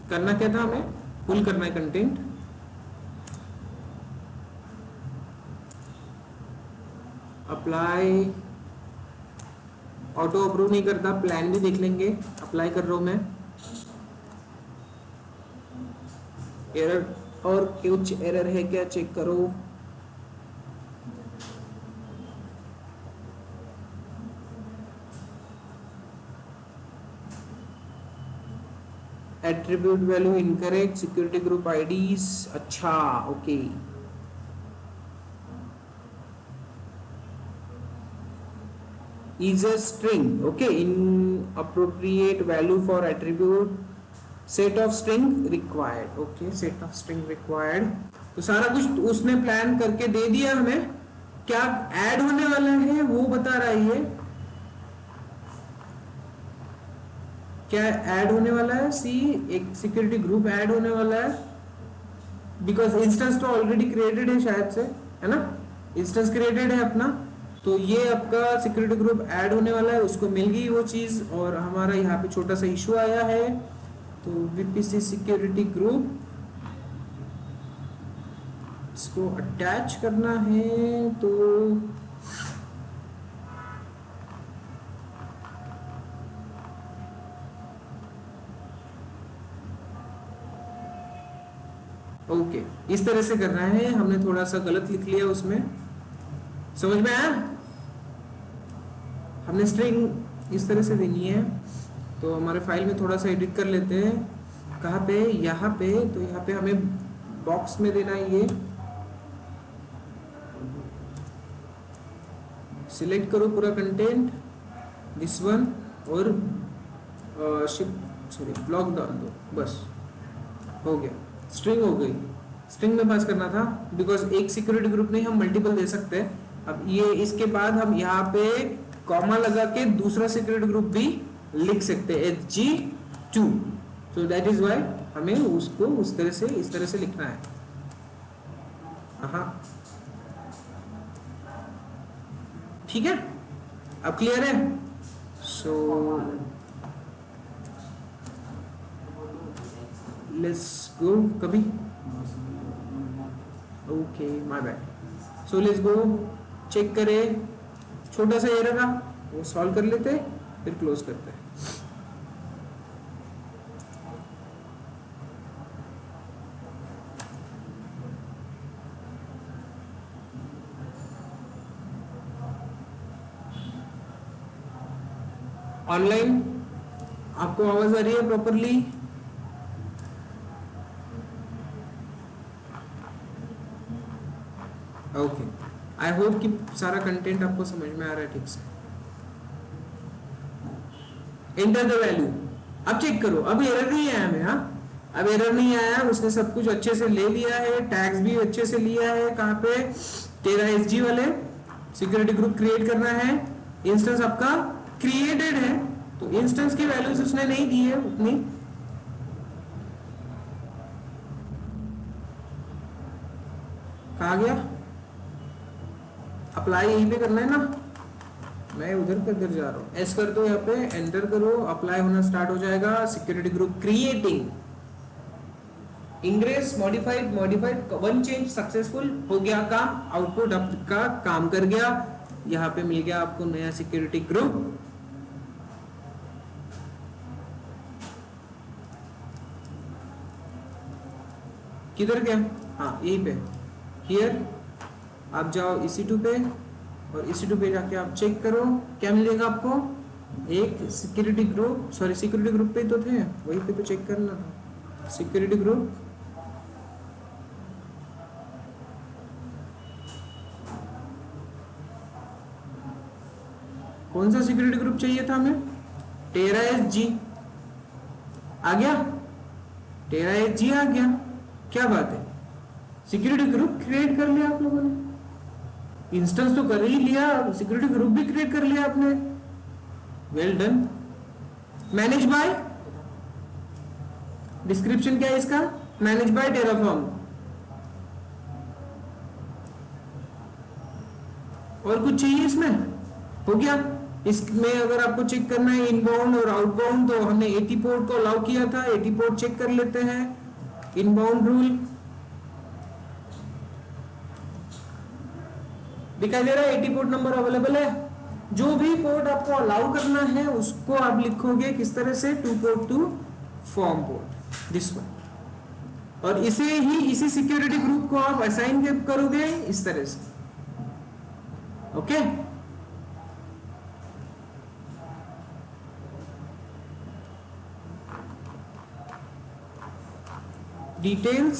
करना क्या था हमें, पुल करना है कंटेंट। अप्लाई ऑटो अप्रूव नहीं करता, प्लान भी देख लेंगे। अप्लाई कर रहा हूं मैं, एरर और कुछ एरर है क्या चेक करो। Attribute value incorrect, security group IDs. अच्छा okay, is a string, okay, inappropriate value for attribute, set of string required, okay, set of string required। तो सारा कुछ उसने प्लान करके दे दिया हमें। क्या ऐड होने वाला है वो बता रहा है ये, क्या ऐड होने वाला है। सी, एक सिक्योरिटी ग्रुप ऐड होने वाला है, बिकॉज इंस्टेंस तो ऑलरेडी क्रिएटेड है शायद से, है ना, इंस्टेंस क्रिएटेड है अपना। तो ये आपका सिक्योरिटी ग्रुप ऐड होने वाला है, उसको मिल गई वो चीज। और हमारा यहाँ पे छोटा सा इशू आया है, तो VPC सिक्योरिटी ग्रुप इसको अटैच करना है। तो ओके, इस तरह से करना है। हमने थोड़ा सा गलत लिख लिया उसमें, समझ में आया। हमने स्ट्रिंग इस तरह से देनी है। तो हमारे फाइल में थोड़ा सा एडिट कर लेते हैं। कहाँ पे, यहाँ पे। तो यहाँ पे हमें बॉक्स में देना है, ये सिलेक्ट करो पूरा कंटेंट, दिस वन, और ब्लॉक डाल दो, बस हो गया। स्ट्रिंग हो गई, स्ट्रिंग में पास करना था, बिकॉज एक सिक्योरिटी ग्रुप नहीं, हम मल्टीपल दे सकते हैं। अब ये इसके बाद हम यहाँ पे कॉमा लगा के दूसरा सिक्योरिटी ग्रुप भी लिख सकते हैं, HG2। So that is why हमें उसको उस तरह से, इस तरह से लिखना है। हाँ ठीक है, अब क्लियर है। सो लेट्स गो कभी, okay my bad. So let's go check करें, छोटा सा एरर रहा वो सॉल्व कर लेते फिर क्लोज करते हैं। ऑनलाइन आपको आवाज आ रही है प्रॉपरली? ओके, आई होप कि सारा कंटेंट आपको समझ में आ रहा है ठीक से। एंटर द वैल्यू, अब चेक करो, अब एरर नहीं आया हमें। हाँ अब एरर नहीं आया, उसने सब कुछ अच्छे से ले लिया है, टैग्स भी अच्छे से लिया है। कहाँ पे? तेरा एसजी वाले सिक्योरिटी ग्रुप क्रिएट करना है, इंस्टेंस आपका क्रिएटेड है, तो इंस्टेंस की वैल्यूज उसने नहीं दी है उतनी। कहा गया? अप्लाई यहीं पे करना है ना, मैं उधर किधर जा रहा हूँ। एस कर दो, यहाँ पे एंटर करो, अप्लाई होना स्टार्ट हो जाएगा। Security group creating, ingress modified one change successful हो गया काम, आउटपुट आपका काम कर गया। यहाँ पे मिल गया आपको नया सिक्योरिटी ग्रुप। किधर गया? हाँ यहीं पे, हियर आप जाओ EC2 पे, और EC2 पे जाके आप चेक करो क्या मिलेगा आपको। एक security group, sorry security group पे तो थे, वहीं पे तो चेक करना था। सिक्योरिटी ग्रुप कौन सा सिक्योरिटी ग्रुप चाहिए था हमें? टेरा SG आ गया, टेरा SG आ गया, क्या बात है। सिक्योरिटी ग्रुप क्रिएट कर लिया आप लोगों ने, इंस्टेंस तो कर ही लिया, सिक्योरिटी ग्रुप भी क्रिएट कर लिया आपने, well done. Manage by, description क्या है इसका? Manage by Terraform. और कुछ चाहिए इसमें? हो गया। इसमें अगर आपको चेक करना है इनबाउंड और आउटबाउंड, तो हमने 80 पोर्ट को अलाउ किया था, 80 पोर्ट चेक कर लेते हैं। इनबाउंड रूल दिखाई दे रहा है, 80 पोर्ट नंबर अवेलेबल है। जो भी पोर्ट आपको अलाउ करना है उसको आप लिखोगे किस तरह से? 2 port to from port, this one. और इसी सिक्योरिटी ग्रुप को आप असाइन करोगे इस तरह से, ओके। डिटेल्स,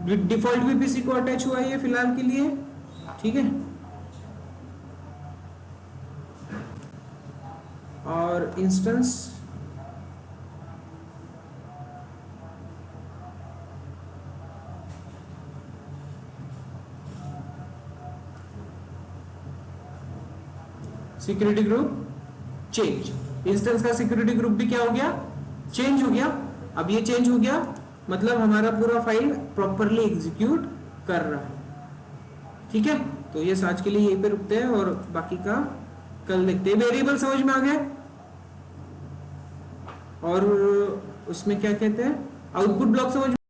डिफॉल्ट VPC को अटैच हुआ है फिलहाल के लिए, ठीक है। और instance security group change, instance का सिक्योरिटी ग्रुप भी क्या हो गया? चेंज हो गया। अब ये चेंज हो गया मतलब हमारा पूरा फाइल प्रॉपरली एग्जीक्यूट कर रहा है, ठीक है। तो ये आज के लिए यहीं पे रुकते हैं और बाकी का कल देखते हैं। वेरिएबल समझ में आ गया, और उसमें क्या कहते हैं, आउटपुट ब्लॉक समझ